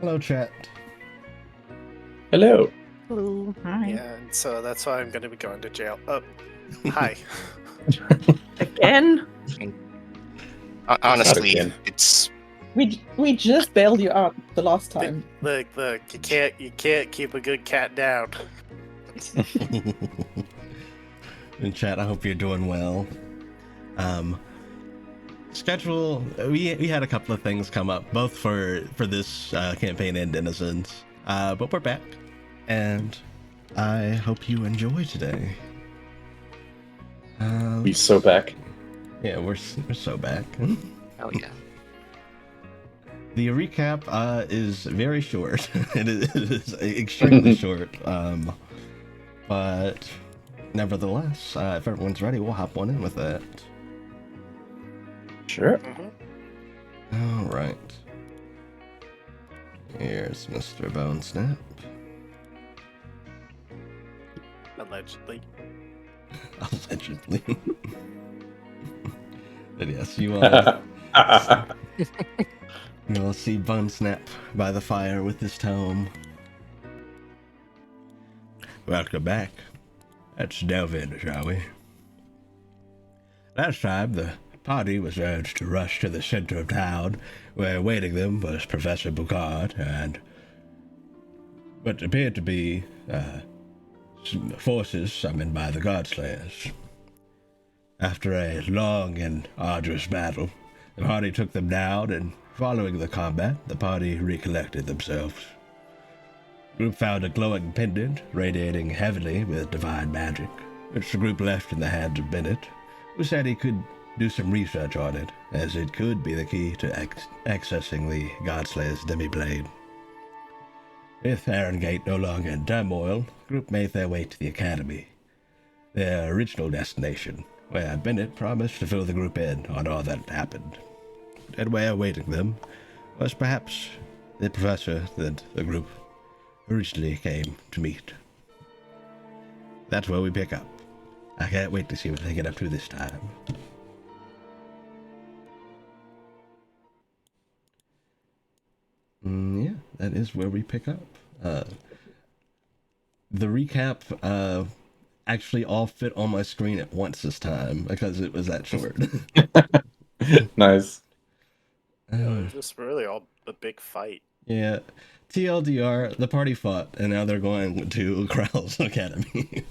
Hello, chat. Hello. Hello. Hi. Yeah, and so that's why I'm going to be going to jail. Oh, hi. Again? Honestly, again. it's We just bailed you out the last time. Look, you can't keep a good cat down. In chat, I hope you're doing well. Schedule. We had a couple of things come up, both for this campaign and Denizens. But we're back, and I hope you enjoy today. He's so back. Yeah, we're so back. oh yeah. The recap is very short. It is extremely short. But nevertheless, if everyone's ready, we'll hop on in with that. Sure. All right. Here's Mr. Bone Snap. Allegedly. Allegedly. But yes, you all you'll see Bone Snap by the fire with his tome. Welcome back. Let's delve in, shall we? Last time, the party was urged to rush to the center of town, where awaiting them was Professor Boucard and what appeared to be forces summoned by the Godslayers. After a long and arduous battle, the party took them down, and following the combat, the party recollected themselves. The group found a glowing pendant radiating heavily with divine magic, which the group left in the hands of Bennett, who said he could do some research on it, as it could be the key to accessing the Godslayer's demi-blade. With Erangate no longer in turmoil, the group made their way to the Academy, their original destination, where Bennett promised to fill the group in on all that happened. And where awaiting them was perhaps the professor that the group originally came to meet. That's where we pick up. I can't wait to see what they get up to this time. Yeah, that is where we pick up. The recap actually all fit on my screen at once this time because it was that short. Nice. It was just really all a big fight. Yeah. TLDR, the party fought, and now they're going to Krell's Academy.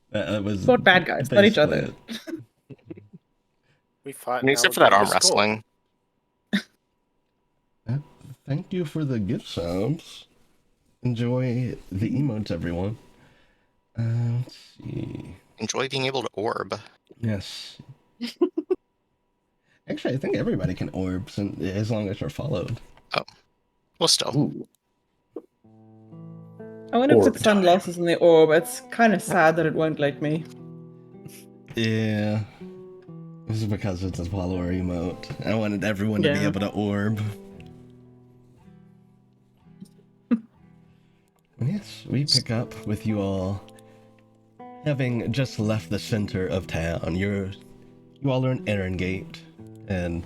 That was Fought bad guys, not each other. We fought. Except for that arm wrestling. Thank you for the gift subs. Enjoy the emotes, everyone. Let's see. Enjoy being able to orb. Yes. Actually, I think everybody can orb as long as you're followed. Oh. Well, still. Ooh. I wonder if Orb it's sunglasses in the orb. It's kind of sad that it won't let me. Yeah. This is because it's a follower emote. I wanted everyone to be able to orb. Yes, we pick up with you all having just left the center of town. You all are in Erangate, and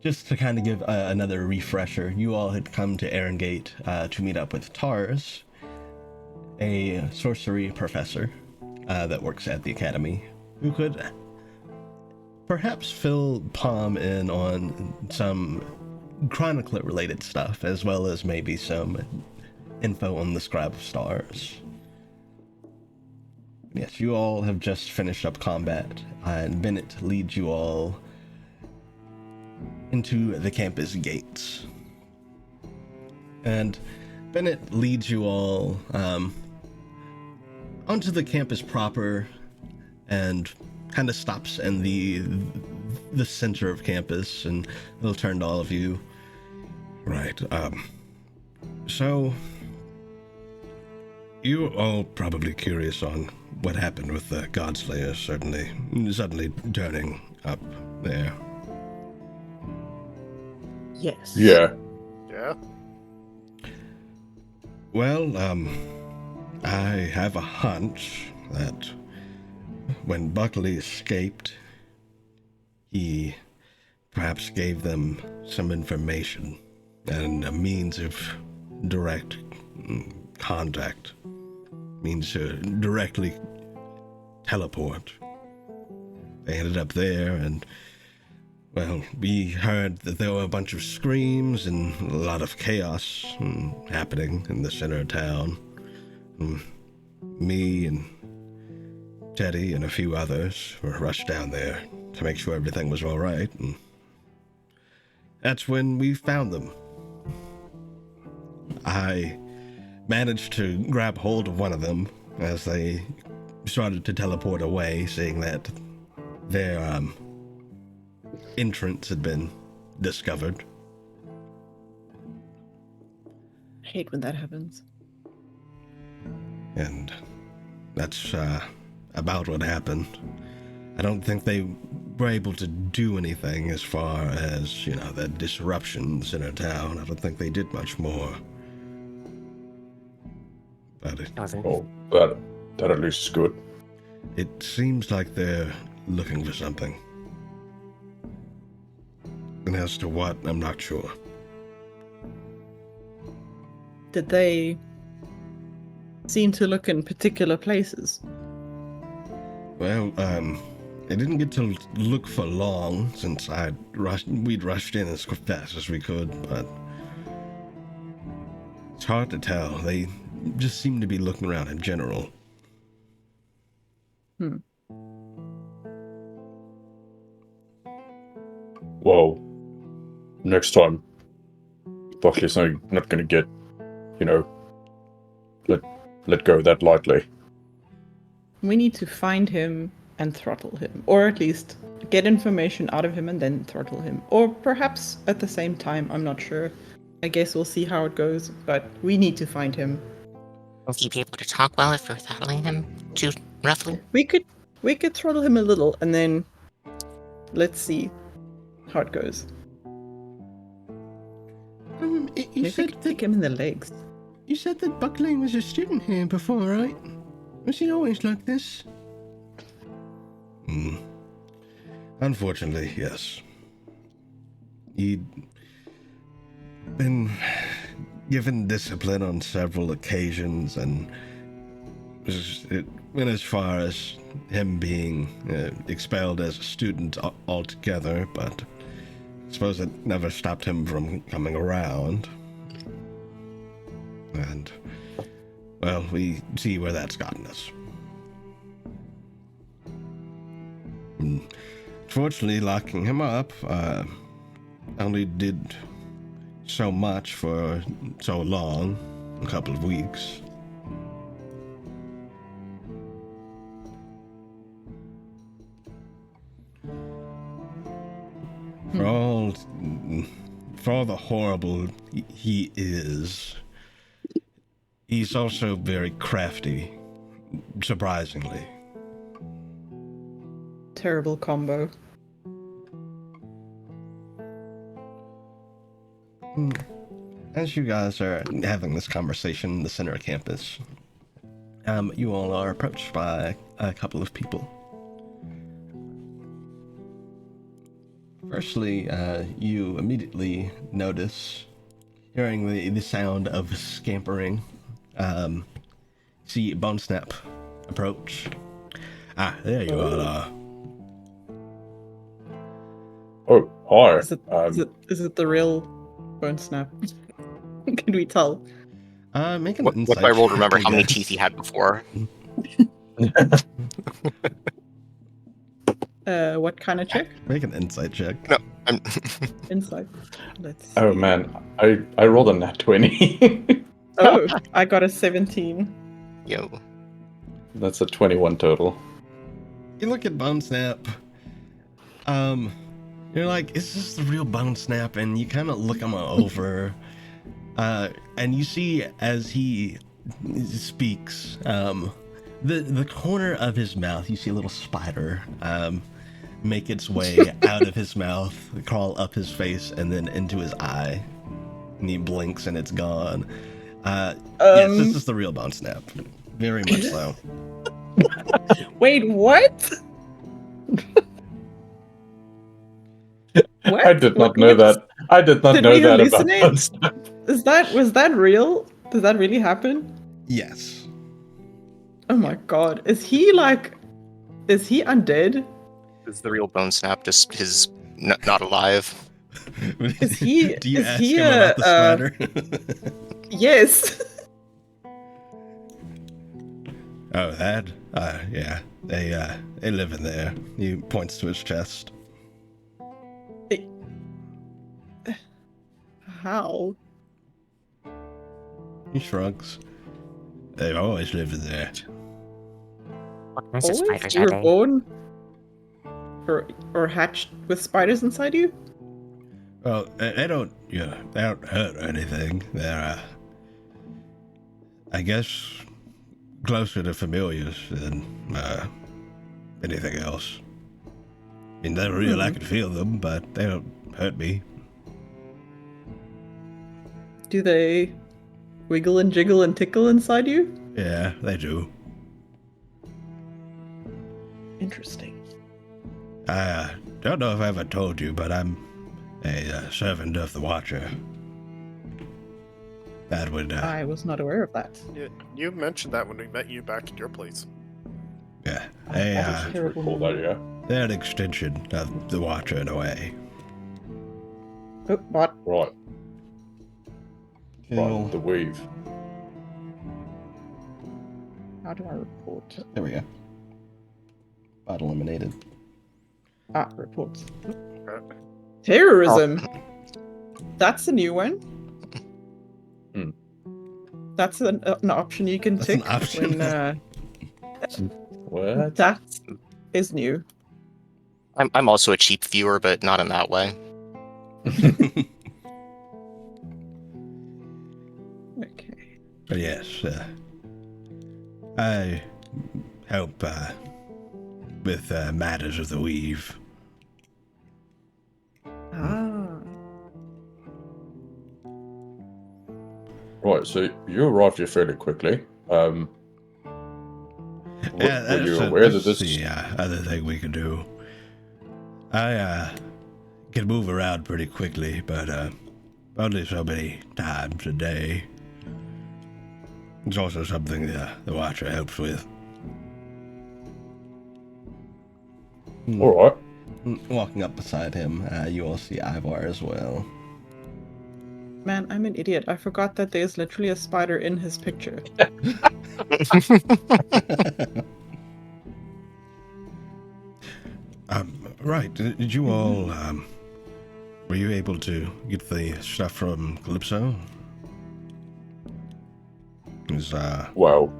just to kind of give another refresher, you all had come to Erangate to meet up with Tars, a sorcery professor that works at the academy, who could perhaps fill Palm in on some chronicler-related stuff, as well as maybe some info on the Scribe of Stars. Yes, you all have just finished up combat, and Bennett leads you all into the campus gates. And Bennett leads you all onto the campus proper, and kind of stops in the center of campus, and he'll turn to all of you. Right, so you all probably curious on what happened with the Godslayer suddenly turning up there. Yes. Yeah. Yeah. Well, I have a hunch that when Buckley escaped, he perhaps gave them some information and a means of direct contact, means to directly teleport. They ended up there, and, well, we heard that there were a bunch of screams and a lot of chaos happening in the center of town. Me and Teddy and a few others were rushed down there to make sure everything was all right, and that's when we found them. I managed to grab hold of one of them as they started to teleport away, seeing that their entrance had been discovered. I hate when that happens. And that's about what happened. I don't think they were able to do anything as far as, the disruptions in our town. I don't think they did much more. But that at least is good. it seems like they're looking for something. And as to what, I'm not sure. Did they seem to look in particular places? Well, I didn't get to look for long since we'd rushed in as fast as we could, but it's hard to tell. They just seem to be looking around in general. Well, next time, Buckley's not going to get, let go that lightly. We need to find him and throttle him, or at least get information out of him and then throttle him. Or perhaps at the same time, I'm not sure. I guess we'll see how it goes, but we need to find him. Will he be able to talk well if we're throttling him too roughly? We could throttle him a little and then let's see how it goes. You Maybe said we could kick him in the legs. You said that Buckley was a student here before, right? Was he always like this? Unfortunately, yes. He'd been given discipline on several occasions, and it went as far as him being expelled as a student altogether, but I suppose it never stopped him from coming around. And, well, we see where that's gotten us. Fortunately, locking him up only did so much for so long, a couple of weeks. For all the horrible he is, he's also very crafty, surprisingly. Terrible combo. As you guys are having this conversation in the center of campus, you all are approached by a couple of people. Firstly, you immediately notice, hearing the sound of scampering, see Bone Snap approach. Ah, there you all are. Oh, hi. Is it the real Bone Snap? Can we tell? Make an What insight if I rolled check, remember I how many guess. teeth he had before? What kind of check? Make an insight check. No, I'm Insight. Let's see. Oh man, I rolled a nat 20. Oh, I got a 17. yo. That's a 21 total. You look at Bone Snap. You're like, is this the real Bone Snap? And you kind of look him over. And you see as he speaks, the corner of his mouth, you see a little spider make its way out of his mouth, crawl up his face, and then into his eye. And he blinks and it's gone. Yes, this is the real Bone Snap. Very much so. Wait, what? What? I did not What- know that. I did not Did know we that about hallucinate? Bunsnap. Was that real? Did that really happen? Yes. Oh my god. Is he undead? Is the real Bone Snap just his not alive? Is he Do you is ask he him about the spider? Yes. Oh, that? Yeah. They live in there. He points to his chest. How? He shrugs. They've always lived in there. What kinds of Always? spiders You are were they? born or hatched with spiders inside you? Well, they don't hurt or anything. They're, I guess, closer to familiars than, anything else. I mean, they're real, I can feel them, but they don't hurt me. Do they wiggle and jiggle and tickle inside you? Yeah, they do. Interesting. I don't know if I ever told you, but I'm a servant of the Watcher. That would, I was not aware of that. You mentioned that when we met you back at your place. yeah, That is I terrible. recall that, yeah. they're an extension of the Watcher in a way. Oh, what? Right. Kill. Right, the weave. How do I report? There we go. Bot eliminated. Ah, reports. Terrorism. That's a new one. Hmm. That's an option you can That's tick an option. when What? that is new. I'm also a cheap viewer, but not in that way. Okay. But yes, I help with matters of the weave. Ah. Right, so you arrived here fairly quickly. Were you aware that that's this... the other thing we can do. I can move around pretty quickly, but only so many times a day. It's also something the Watcher helps with. Alright. Walking up beside him, you all see Ivar as well. Man, I'm an idiot. I forgot that there's literally a spider in his picture. Right, did you all, were you able to get the stuff from Calypso? Well,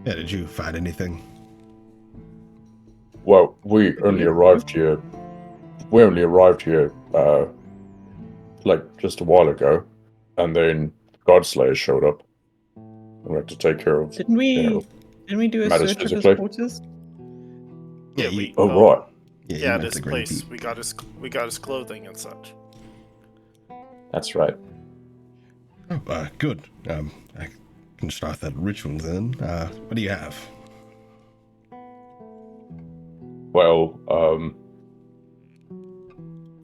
Yeah, did you find anything? well, we only arrived here. We only arrived here, like just a while ago, and then Godslayer showed up. We had to take care of. Didn't we do a matters search of physically. his quarters? Yeah, we. Oh, right. you Yeah, went this to Green place. Peak. We got his clothing and such. That's right. Oh, good. I can start that ritual then. What do you have? Well,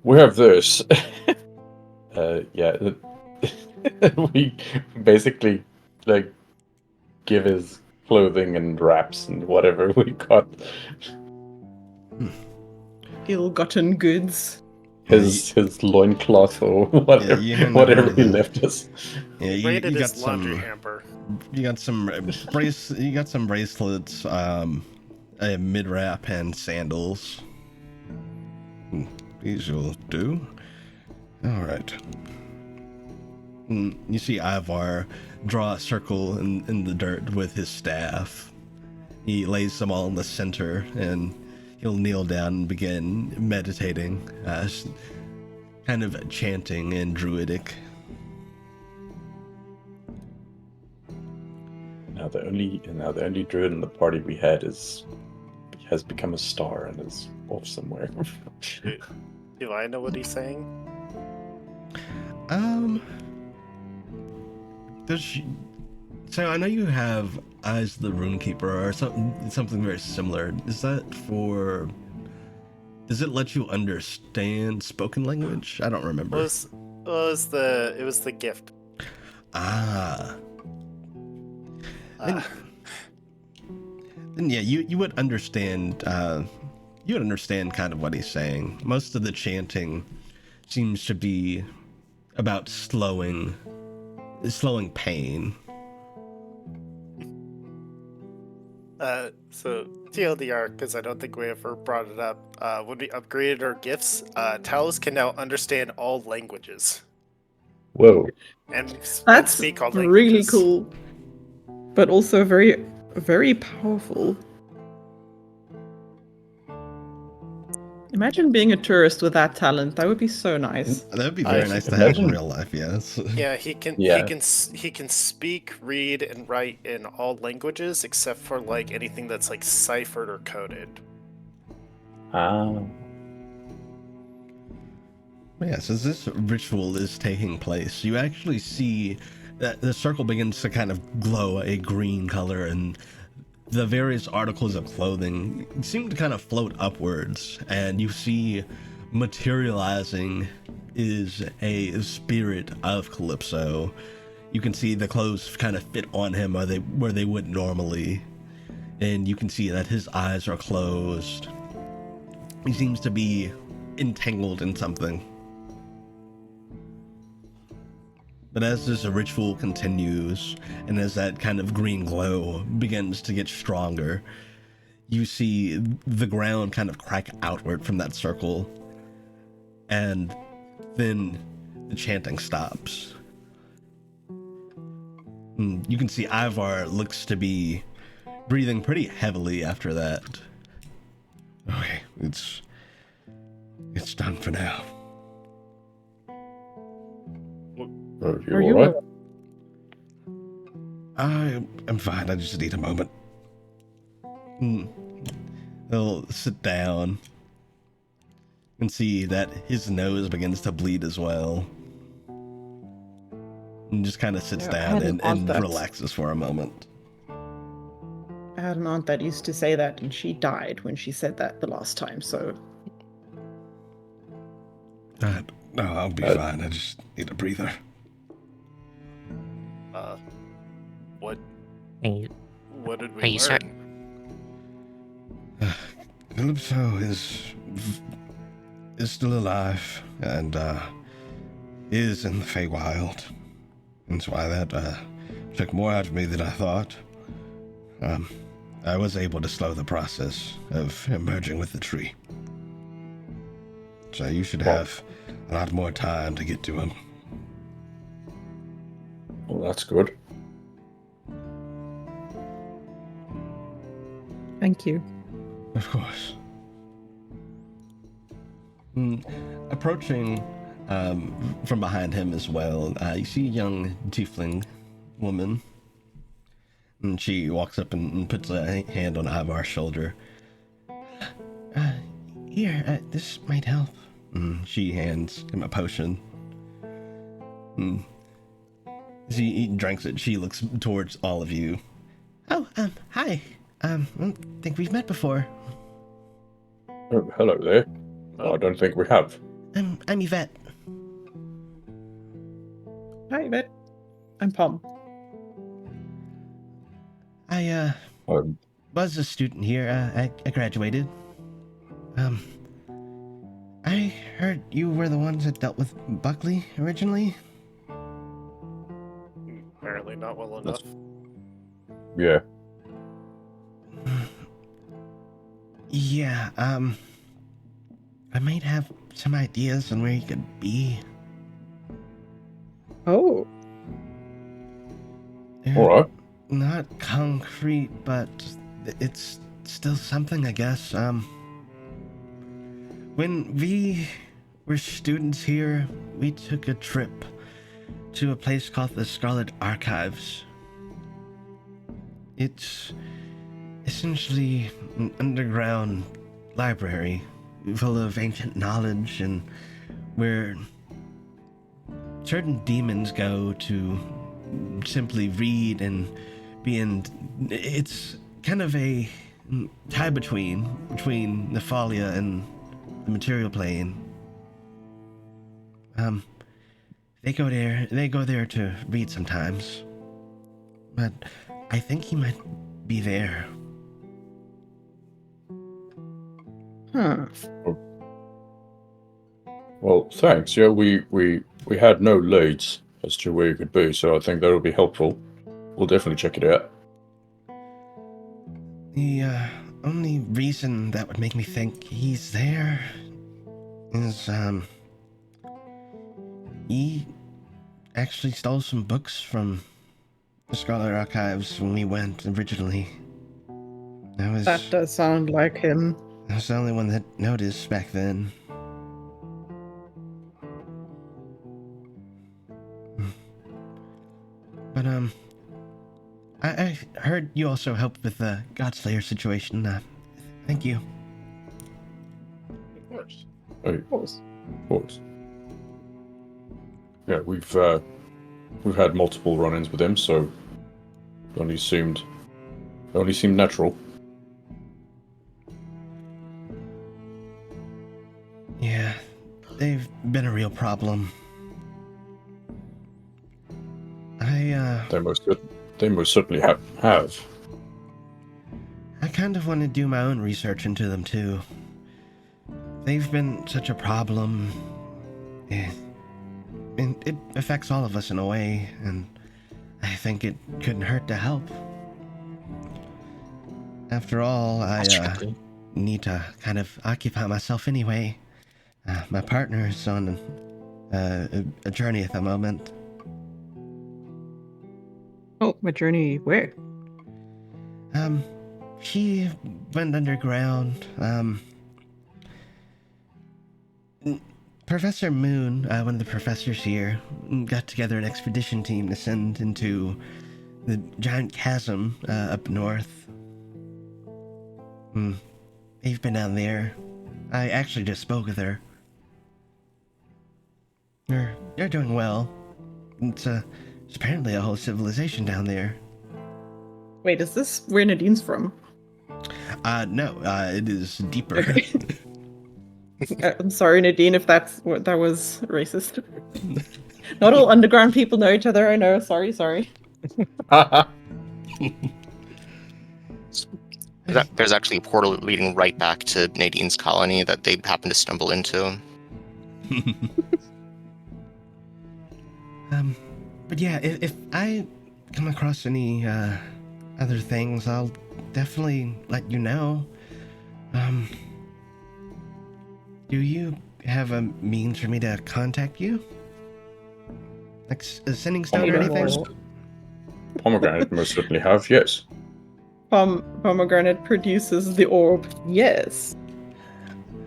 we have this. Yeah, we basically like give his clothing and wraps and whatever we got. Ill-gotten goods. His loincloth or whatever, you hand whatever over he the- left us. Yeah, Raided you got his laundry some. hamper. You got some you got some bracelets, a mid wrap, and sandals. These will do. All right. You see Ivar draw a circle in the dirt with his staff. He lays them all in the center, and he'll kneel down and begin meditating, kind of chanting in Druidic. Now the only druid in the party we had has become a star and is off somewhere. Do I know what he's saying? So I know you have Eyes of the Runekeeper or something very similar. Is that for Does it let you understand spoken language? I don't remember. It was the gift. Ah. Uh, Then yeah, you would understand. You would understand kind of what he's saying. Most of the chanting seems to be about slowing pain. So TLDR, because I don't think we ever brought it up. When we upgraded our gifts, Talos can now understand all languages Whoa. and That's speak all really languages. cool, but also very, very powerful. Imagine being a tourist with that talent. That would be so nice. That would be very I nice to have in imagine- real life. Yes. Yeah, he can. Yeah. He can speak, read, and write in all languages except for like anything that's like ciphered or coded. Ah. Yes, as this ritual is taking place, you actually see that the circle begins to kind of glow a green color, and the various articles of clothing seem to kind of float upwards, and you see materializing is a spirit of Calypso. You can see the clothes kind of fit on him where they would normally, and you can see that his eyes are closed. He seems to be entangled in something. But as this ritual continues, and as that kind of green glow begins to get stronger, you see the ground kind of crack outward from that circle, and then the chanting stops. You can see Ivar looks to be breathing pretty heavily after that. Okay, it's done for now. Are you alright? I'm fine. I just need a moment. He'll sit down and see that his nose begins to bleed as well. And just kind of sits Yeah, I down had an aunt and that's- relaxes for a moment. I had an aunt that used to say that, and she died when she said that the last time, so... No, I'll be fine. I just need a breather. What Are you, what did we Are you learn? certain? Calypso is still alive and is in the Feywild. That's why that took more out of me than I thought. I was able to slow the process of emerging with the tree. So you should have a lot more time to get to him. Well, that's good. Thank you. Of course. Approaching from behind him as well, you see a young tiefling woman. And she walks up and puts a hand on Ivar's shoulder. Here, this might help. She hands him a potion. As he drinks it, she looks towards all of you. Oh, hi. I don't think we've met before. Oh, hello there. I don't think we have. I'm Yvette. Hi, Yvette. I'm Pom. I Um, was a student here. I graduated. I heard you were the ones that dealt with Buckley originally. Apparently not well enough. yeah. Yeah, I might have some ideas on where he could be. Oh. They're Alright. Not concrete, but it's still something, I guess. When we were students here, we took a trip to a place called the Scarlet Archives. It's essentially an underground library full of ancient knowledge, and where certain demons go to simply read and be in. It's kind of a tie between Nephalia and the material plane. They go there to read sometimes. But I think he might be there. Huh. Well, thanks. Yeah, we had no leads as to where you could be, so I think that'll be helpful. We'll definitely check it out. The only reason that would make me think he's there is, he actually stole some books from the Scholar Archives when we went originally. That does sound like him. I was the only one that noticed back then. But, I heard you also helped with the Godslayer situation. Thank you. Of course. Of course. Of course. Yeah, we've had multiple run-ins with him, so it only seemed natural. Yeah, they've been a real problem. They most certainly have. I kind of want to do my own research into them too. They've been such a problem. It affects all of us in a way, and I think it couldn't hurt to help. After all, I need to kind of occupy myself anyway. My partner is on a journey at the moment. Oh, my journey where? She went underground. Professor Moon, one of the professors here, got together an expedition team to send into the giant chasm up north. They've been down there. I actually just spoke with her. They're doing well. It's apparently a whole civilization down there. Wait, is this where Nadine's from? No, it is deeper. Okay. I'm sorry, Nadine, if that was racist. Not all underground people know each other, I know. Sorry. There's actually a portal leading right back to Nadine's colony that they happen to stumble into. But yeah, if I come across any other things, I'll definitely let you know. Do you have a means for me to contact you? Like a sending stone or anything? Pomegranate most certainly have, yes. Pomegranate produces the orb. Yes.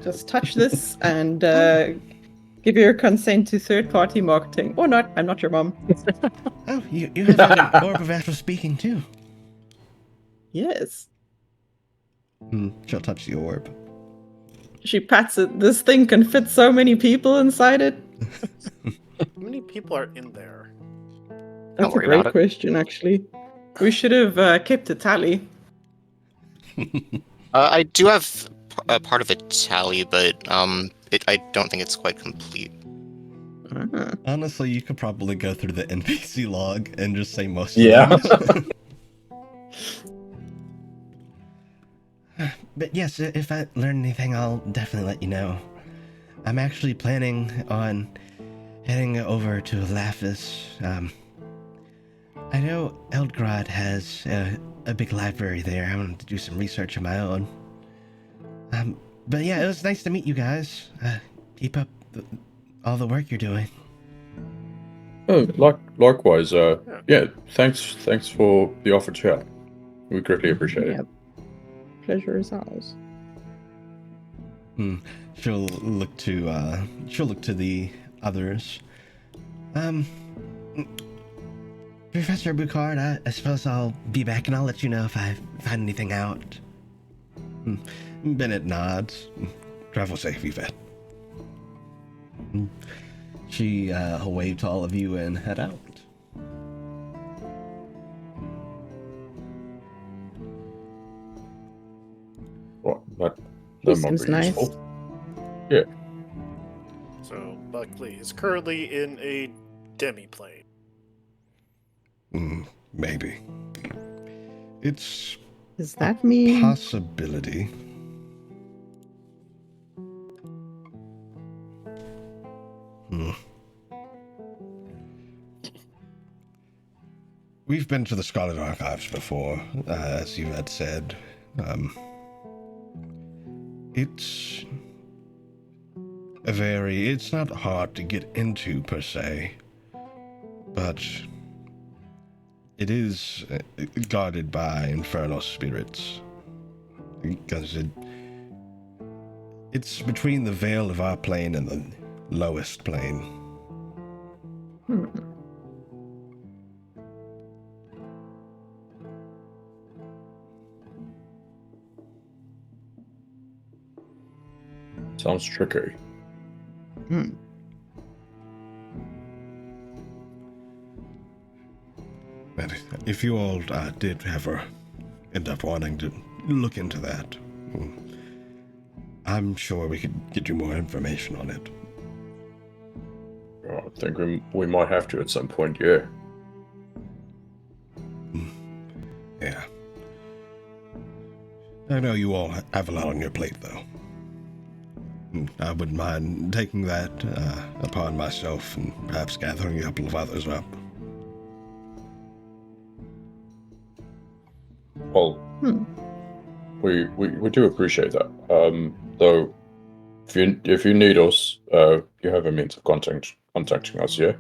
Just touch this and give your consent to third-party marketing. Or not. I'm not your mom. Oh, you have an orb of astral speaking too. Yes. She'll touch the orb. She pats it. This thing can fit so many people inside it. How many people are in there? That's a great question, actually. We should have kept a tally. I do have a part of a tally, but I don't think it's quite complete. Honestly, you could probably go through the NPC log and just say most Yeah. of them. But yes, if I learn anything, I'll definitely let you know. I'm actually planning on heading over to Laphis. I know Eldgrad has a big library there. I wanted to do some research of my own. But yeah, it was nice to meet you guys. Keep up all the work you're doing. Oh, likewise. Yeah, thanks for the offer to chat. We greatly appreciate it. Pleasure is ours. She'll look to the others. Professor Bucard, I suppose I'll be back and I'll let you know if I find anything out. Bennett nods. Travel safe, Yvette. She'll wave to all of you and head out. Well, that He might seems be nice. useful. Yeah. So Buckley is currently in a demi-plane. Maybe. It's Does that mean? possibility. We've been to the Scarlet Archives before, as you had said. It's it's not hard to get into per se, but it is guarded by infernal spirits. Because it's between the veil of our plane and the lowest plane. Sounds tricky. But if you all did ever end up wanting to look into that, I'm sure we could get you more information on it. I think we might have to at some point, yeah. Yeah. I know you all have a lot on your plate, though. I wouldn't mind taking that upon myself and perhaps gathering a couple of others up. Well, we do appreciate that. Though, if you need us, you have a means of contacting us, yeah?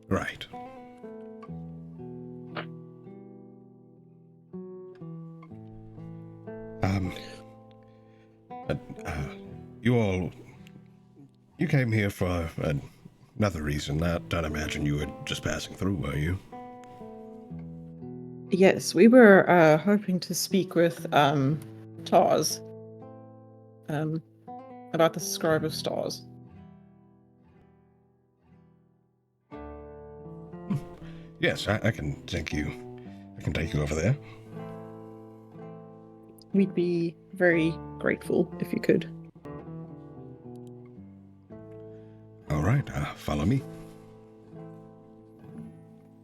Right. But, you came here for another reason. I don't imagine you were just passing through, were you? Yes, we were hoping to speak with Tars about the Scribe of Stars. Yes, I can take you. I can take you over there. We'd be very grateful if you could. All right, follow me.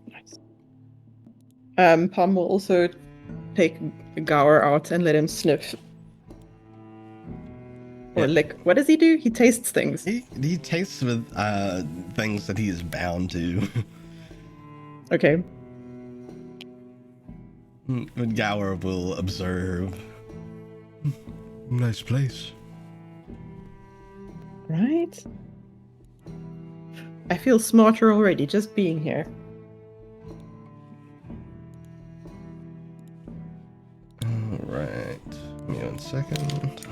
Nice. Palm will also take Gower out and let him sniff. Or lick. What does he do? He tastes things. He tastes with things that he is bound to. Okay. Gower will observe. Nice place. Right? I feel smarter already just being here. All right. Give me 1 second.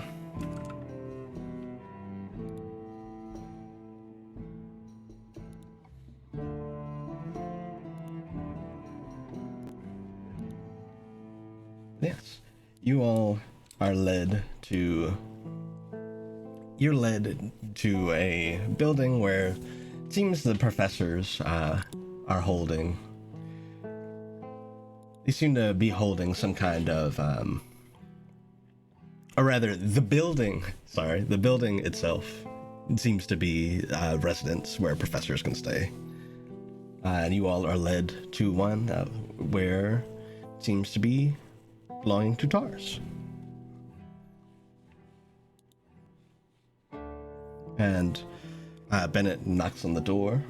Yes. You all are led to a building where it seems the professors are holding. They seem to be holding some kind of, or rather, the building itself seems to be residence where professors can stay. And you all are led to one where it seems to be belonging to Tars. And Bennett knocks on the door.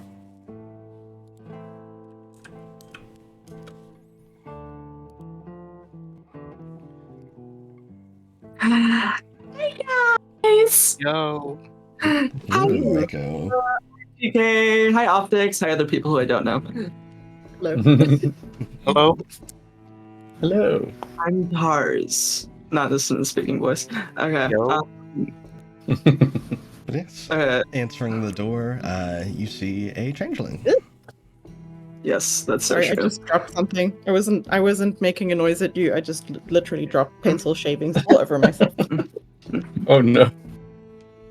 Hey guys! Yo. Ooh, Mako. Okay, hi Optics, hi other people who I don't know. Hello. Hello. Hello. I'm Tars. Not this in the speaking voice. Okay. Yo. But yes, Okay. answering the door, you see a changeling. Yes, that's so Sorry, I true. just dropped something. I wasn't making a noise at you. I just literally dropped pencil shavings all over myself. Oh no.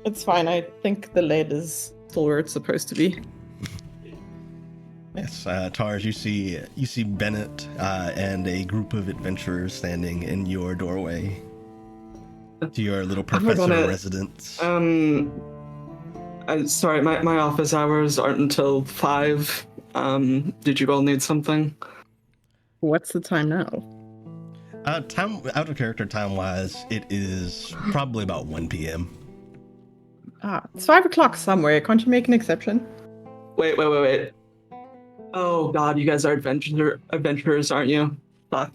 It's fine. I think the lid is still where it's supposed to be. Yes, Tars, you see Bennett and a group of adventurers standing in your doorway. to your little I forgot professor it. residence. Sorry, my office hours aren't until 5. Did you all need something? What's the time now? Time out of character time wise, it is probably about 1 p.m. It's 5 o'clock somewhere. Can't you make an exception? Wait. Oh god, you guys are adventurers, aren't you? Fuck.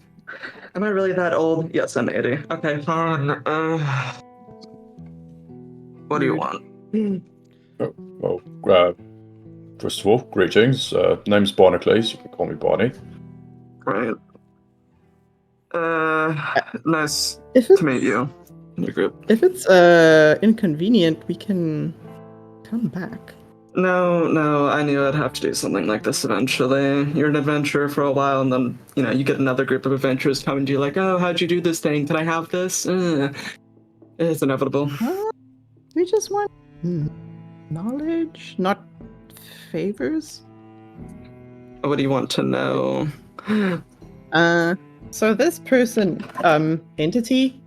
Am I really that old? Yes, I'm 80. Okay, fine. What do you Rude. want? Well, first of all, greetings. Name's Barnacles. You can call me Barney. Right. Nice If to meet you. Your group. If it's inconvenient, we can come back. No, I knew I'd have to do something like this eventually. You're an adventurer for a while, and then, you get another group of adventurers coming to you like, oh, how'd you do this thing? Can I have this? It's inevitable. We just want knowledge, not favors. What do you want to know? So this person, entity,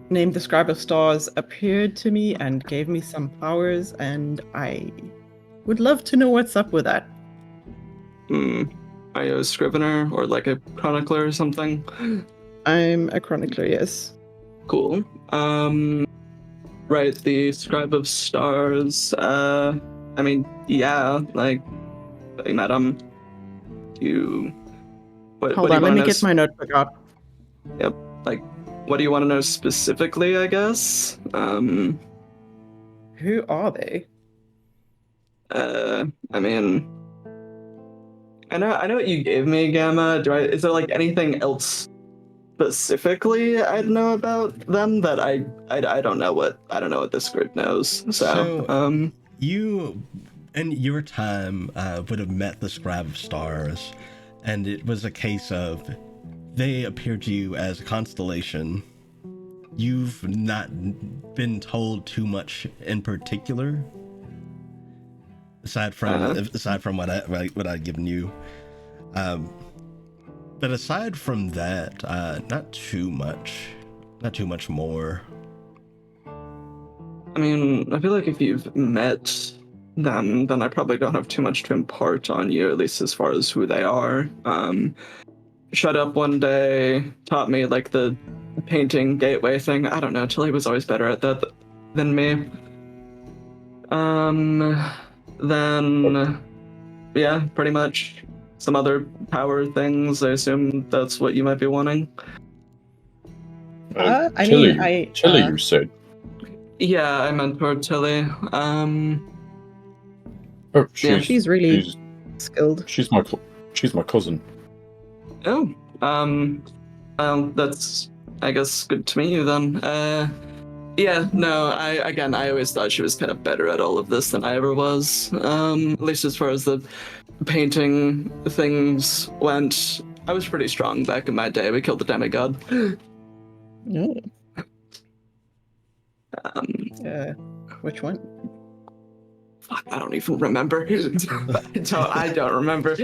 named the Scribe of Stars, appeared to me and gave me some powers, and I would love to know what's up with that. Are you a scrivener or like a chronicler or something? I'm a chronicler, yes. Cool. Right, the Scribe of Stars. I mean, yeah, like, you met him. Hold on, let me get my notebook out. Yep, like, what do you want to know specifically, I guess? Who are they? I mean, I know what you gave me, Gamma. Is there like anything else specifically I'd know about them that I don't know what this group knows. So You, in your time, would have met the Scribe of Stars, and it was a case of they appeared to you as a constellation. You've not been told too much in particular, aside from what I've given you. But aside from that, not too much more. I mean, I feel like if you've met them, then I probably don't have too much to impart on you, at least as far as who they are. Shut up one day, taught me like the painting gateway thing. I don't know, Tilly was always better at that than me. Then, yeah, pretty much some other power things. I assume that's what you might be wanting. Tilly, you said. Yeah, I mentored Tilly. She's really skilled. She's my cousin. Oh, that's, I guess, good to meet you then. Yeah, no, I always thought she was kind of better at all of this than I ever was. At least as far as the painting things went, I was pretty strong back in my day. We killed the demigod. No. Which one? Fuck, I don't even remember. I don't remember.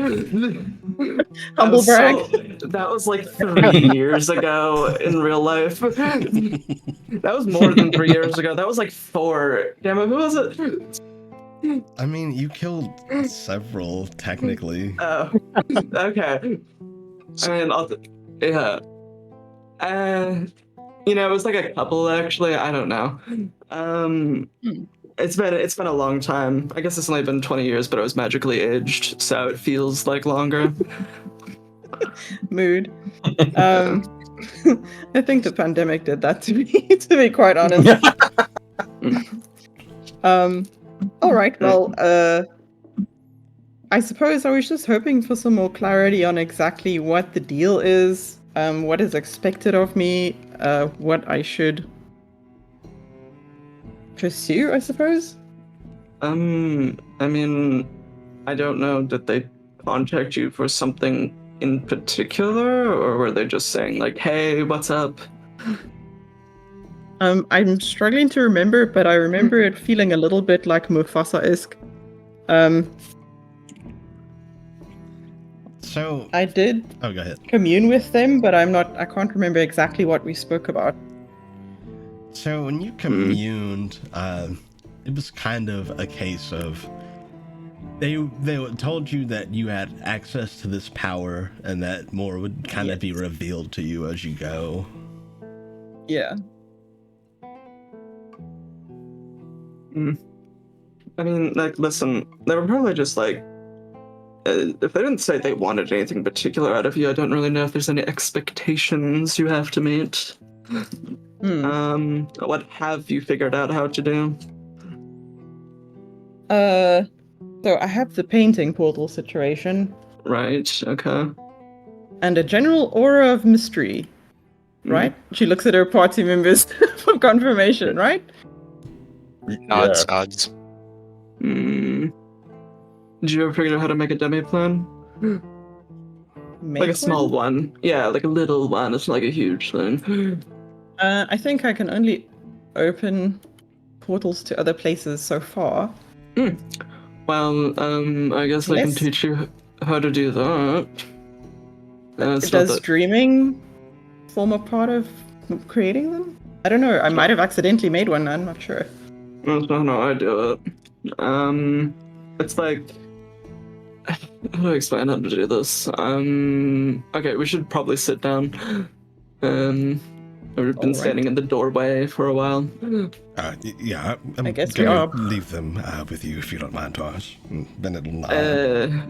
Humble brag. That was like 3 years ago in real life. That was more than 3 years ago. That was like 4. Damn it, who was it? I mean, you killed several, technically. Oh, okay. I mean, yeah. It was like a couple, actually. I don't know. It's been a long time. I guess it's only been 20 years, but I was magically aged, so it feels like longer. Mood. I think the pandemic did that to me, to be quite honest. All right, well, I suppose I was just hoping for some more clarity on exactly what the deal is, what is expected of me, what I should pursue, I suppose. I mean, I don't know. Did they contact you for something in particular, or were they just saying like, "Hey, what's up"? I'm struggling to remember, but I remember it feeling a little bit like Mufasa-esque. So I did go ahead. commune with them, but I can't remember exactly what we spoke about. So when you communed, it was kind of a case of they told you that you had access to this power and that more would kind of be revealed to you as you go. Yeah. I mean, like, listen, they were probably just like, if they didn't say they wanted anything particular out of you, I don't really know if there's any expectations you have to meet. What have you figured out how to do? So I have the painting portal situation. Right, okay. And a general aura of mystery, right? She looks at her party members for confirmation, right? Nods, nods. Did you ever figure out how to make a demi plan? Like a small one. Yeah, like a little one. It's not like a huge thing. I think I can only open portals to other places so far. Well, I guess I can teach you how to do that. Does dreaming form a part of creating them? I don't know. I might have accidentally made one. I'm not sure. That's not how I do it. It's like... How do I explain how to do this? Okay, we should probably sit down. We've been standing in the doorway for a while. Yeah, I'm I guess gonna leave them with you if you don't mind, Taurus. Then it'll nod.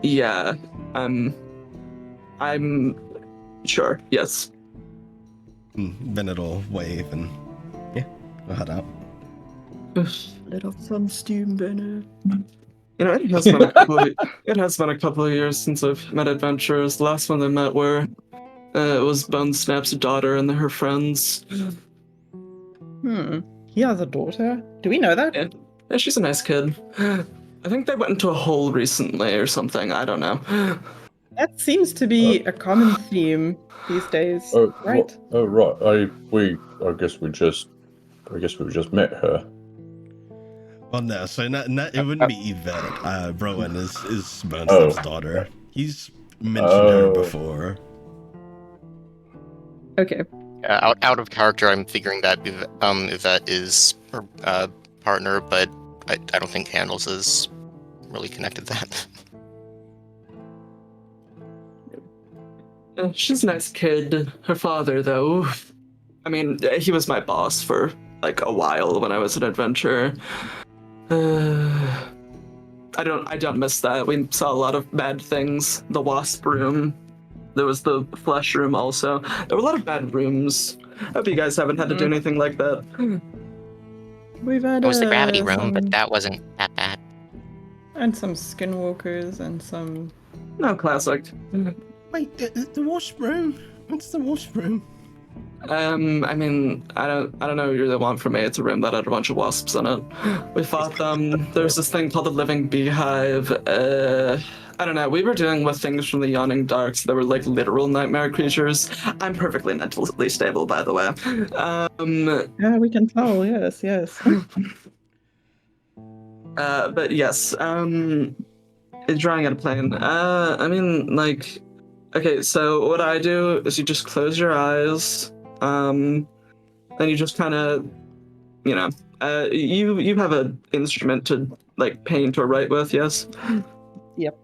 Yeah. I'm sure. Yes. Then it'll wave and we'll head out. Let off some steam, Bennett. You know, it has been a couple. It has been a couple of years since I've met adventurers. The last one I met were it was Bone Snap's daughter and her friends. He has a daughter. Do we know that? Yeah, she's a nice kid. I think they went into a hole recently or something. I don't know. That seems to be a common theme these days, right? Right. I guess we just met her. Well, no. So it wouldn't be Yvette. Rowan is Bernstein's daughter. He's mentioned her before. Okay. Out of character, I'm figuring that Yvette is her partner, but I don't think Handles is really connected to that. She's a nice kid. Her father, though, I mean, he was my boss for like a while when I was an adventurer. I don't miss that. We saw a lot of bad things. The wasp room. There was the flesh room also. There were a lot of bad rooms. Hope you guys haven't had to do anything like that. We've had It was the gravity room, but that wasn't that bad. And some skinwalkers and some... No, classic. Wait, the wasp room? What's the wasp room? I mean, I don't know what you really want from me. It's a room that had a bunch of wasps in it. We fought them. There's this thing called the Living Beehive. I don't know. We were dealing with things from the Yawning Darks. They were like literal nightmare creatures. I'm perfectly mentally stable, by the way. Yeah, we can tell. Yes. But yes. Drawing out a plane. I mean, like, okay. So what I do is you just close your eyes. Then you just kind of, you know, you have an instrument to like paint or write with, yes? Yep.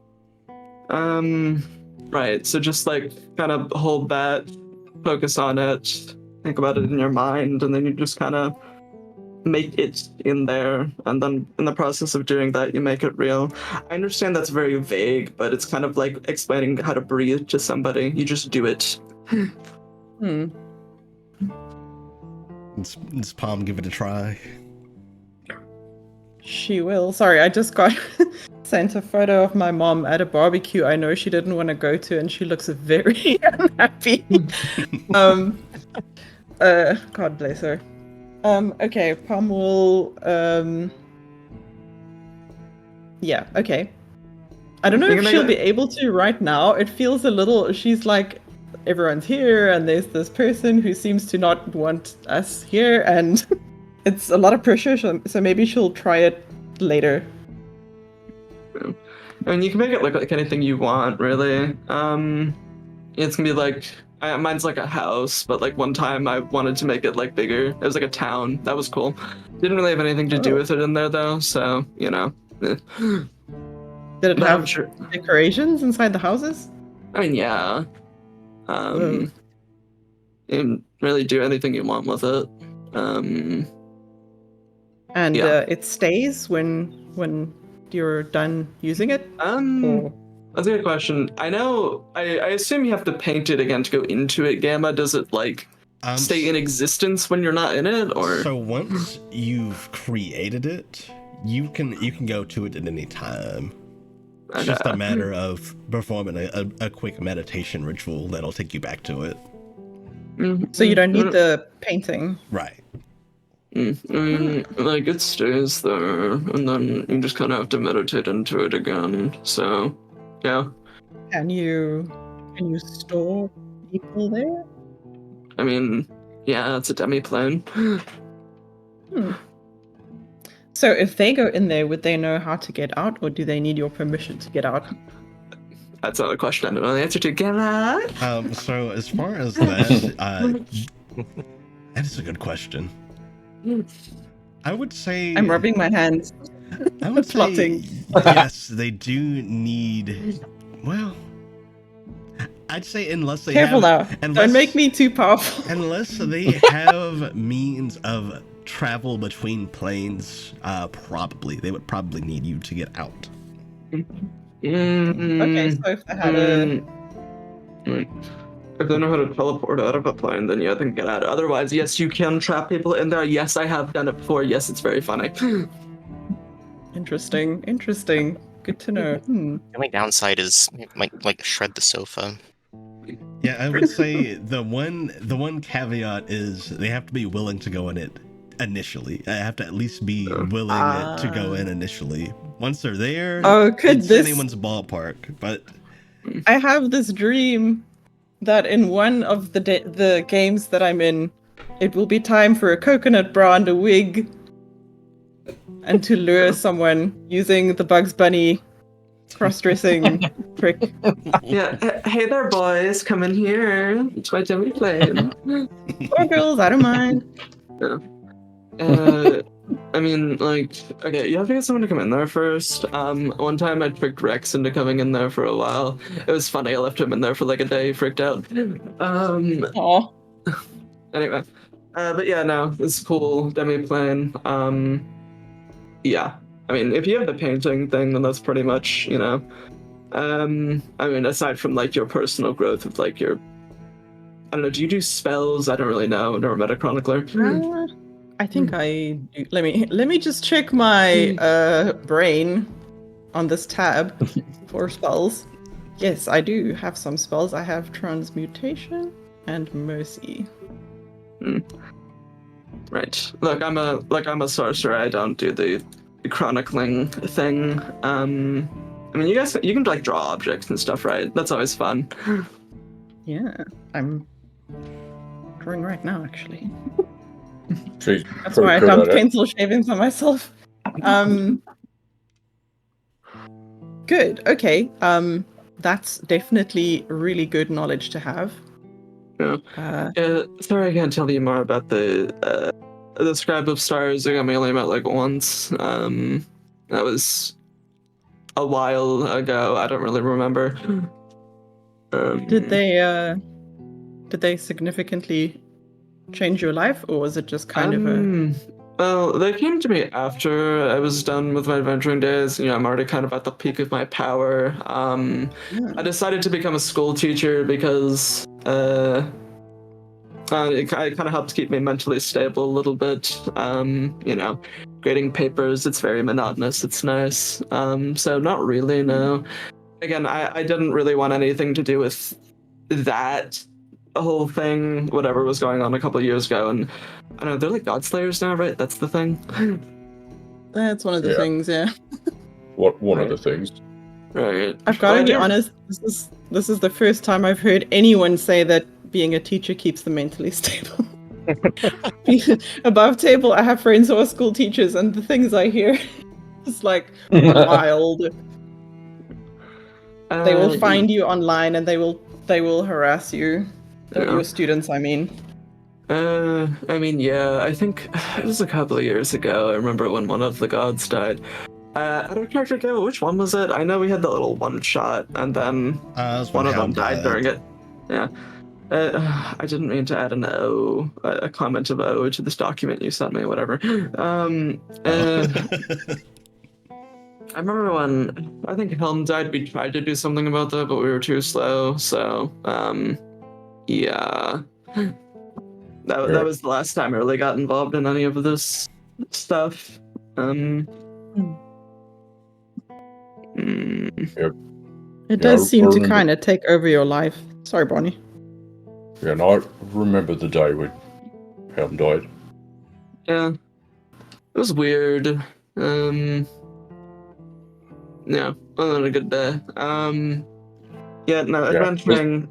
Right. So just like kind of hold that, focus on it, think about it in your mind, and then you just kind of make it in there, and then in the process of doing that, you make it real. I understand that's very vague, but it's kind of like explaining how to breathe to somebody. You just do it. Does Palm give it a try? She will. Sorry, I just got sent a photo of my mom at a barbecue I know she didn't want to go to, and she looks very unhappy. God bless her. Okay, Palm will, yeah, okay. I don't know if she'll be able to right now. It feels a little, she's like, everyone's here, and there's this person who seems to not want us here, and it's a lot of pressure, so maybe she'll try it later. I mean, you can make it look like anything you want, really. It's gonna be like, Mine's like a house, but like one time I wanted to make it like bigger. It was like a town. That was cool. Didn't really have anything to do with it in there though, so you know. Did it But I'm have sure. decorations inside the houses? I mean, yeah. You can really do anything you want with it. And Yeah. it stays when you're done using it? Or... That's a good question. I know. I assume you have to paint it again to go into it. Gamma, does it like stay in existence when you're not in it, or? So once you've created it, you can go to it at any time. It's just a matter of performing a quick meditation ritual that'll take you back to it. So you don't need the painting. Right. Like it stays there, and then you just kind of have to meditate into it again. So, yeah. Can you store people there? I mean, yeah, it's a demi-plane. So if they go in there, would they know how to get out, or do they need your permission to get out? That's not a question I don't know the answer to. Get out. So as far as that, that is a good question. I would say I'm rubbing my hands. I would plotting. say yes, they do need. Well, I'd say unless they Careful have, now. Don't make me too powerful. unless they have means of travel between planes, probably they would probably need you to get out. Okay, so if they had If they know how to teleport out of a plane, then yeah, they can get out. Otherwise, yes, you can trap people in there. Yes, I have done it before. Yes, it's very funny. Interesting. Good to know. The only downside is it might like shred the sofa. Yeah, I would say the one caveat is they have to be willing to go in it initially. I have to at least be willing to go in initially. Once they're there, it's anyone's ballpark. But I have this dream that in one of the games that I'm in, it will be time for a coconut bra and a wig, and to lure someone using the Bugs Bunny cross-dressing trick. Yeah, hey there, boys, come in here. It's my demi plane. Or girls, I don't mind. I mean, like, okay, you have to get someone to come in there first. One time I tricked Rex into coming in there for a while. It was funny. I left him in there for like a day, freaked out. Aw. Anyway, but yeah, no, it's cool. Demi plane. Yeah. I mean, if you have the painting thing, then that's pretty much, you know. I mean, aside from like your personal growth with like your, I don't know, do you do spells? I don't really know. Never met a chronicler. I think I do. Let me just check my brain on this tab for spells. Yes, I do have some spells. I have transmutation and mercy. Right. Look, I'm a sorcerer. I don't do the chronicling thing. I mean, you can like draw objects and stuff, right? That's always fun. Yeah, I'm drawing right now, actually. She's That's pretty why I good found at it. pencil shaving for myself. Good. Okay. That's definitely really good knowledge to have. Yeah. Sorry, I can't tell you more about the Scribe of Stars. I only met like once. That was a while ago. I don't really remember. Did they significantly change your life, or was it just kind of a... Well, they came to me after I was done with my adventuring days. You know, I'm already kind of at the peak of my power. I decided to become a school teacher because it kind of helps keep me mentally stable a little bit. You know, grading papers, it's very monotonous. It's nice. So not really, no. Again, I didn't really want anything to do with that whole thing, whatever was going on a couple of years ago. And I don't know, they're like God Slayers now, right? That's the thing. That's one of the things, yeah. One of the things. Right. I've got to be honest, this is the first time I've heard anyone say that being a teacher keeps them mentally stable. Above table, I have friends who are school teachers, and the things I hear is like wild. They will find you online and they will harass you. Your students, I mean. I mean, yeah, I think it was a couple of years ago. I remember when one of the gods died. I don't remember which one was it. I know we had the little one shot, and then one of them died during it. Yeah. I didn't mean to add an O, a comment of O to this document you sent me, whatever. I remember when I think Helm died, we tried to do something about that, but we were too slow. So, yeah. That was the last time I really got involved in any of this stuff. It does seem to kind of take over your life. Sorry, Bonnie. Yeah, and I remember the day when Helm died. Yeah. It was weird. Yeah, wasn't a good day. Adventuring.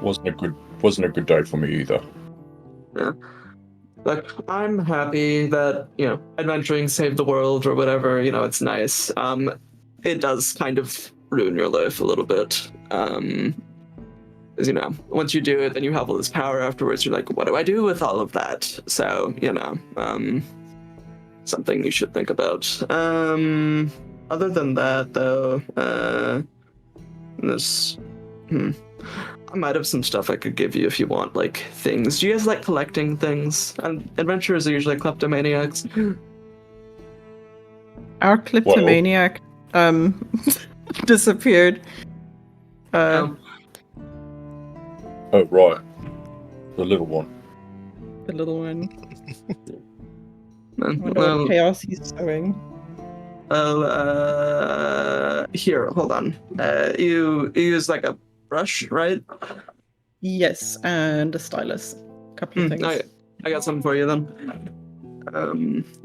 Wasn't a good day for me either. Yeah. Like, I'm happy that, adventuring saved the world or whatever, it's nice. It does kind of ruin your life a little bit. Because, once you do it, then you have all this power afterwards. You're like, what do I do with all of that? So, something you should think about. Other than that, though, I might have some stuff I could give you if you want, like, things. Do you guys like collecting things? Adventurers are usually kleptomaniacs. Our kleptomaniac disappeared. Oh, right. The little one. The little one. I wonder what chaos he's sowing. Here, hold on. You use like a brush, right? Yes, and a stylus. A couple of things. I got something for you then.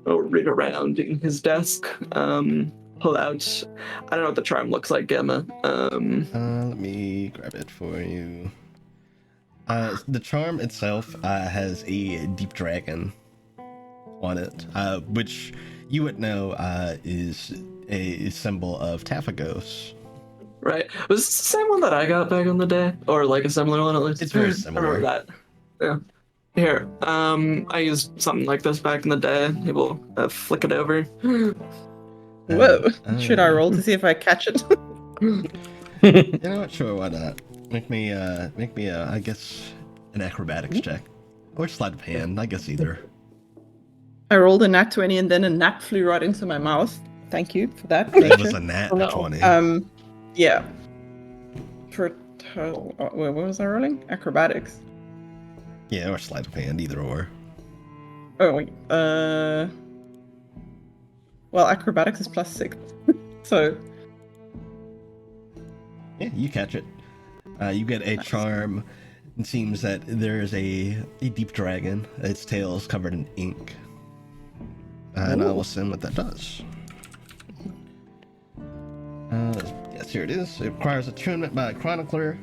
I'll read around in his desk. Pull out. I don't know what the charm looks like, Gemma. Let me grab it for you. The charm itself has a deep dragon on it, which you would know is a symbol of Taphagos. Right. Was this the same one that I got back in the day? Or like a similar one at least? It's very similar. I remember that. Yeah. Here, I used something like this back in the day. People flick it over. Whoa. Should I roll to see if I catch it? You know what? Sure, why not? Make me I guess, an acrobatics check. Or sleight of hand, I guess either. I rolled a nat 20 and then a gnat flew right into my mouth. Thank you for that. It was a nat 20. Yeah. What was I rolling? Acrobatics. Yeah, or sleight of hand, either or. Oh, wait. Well, acrobatics is +6. So. Yeah, you catch it. You get a charm. It seems that there is a deep dragon. Its tail is covered in ink. And I will send what that does. Yes, here it is. It requires attunement by a chronicler.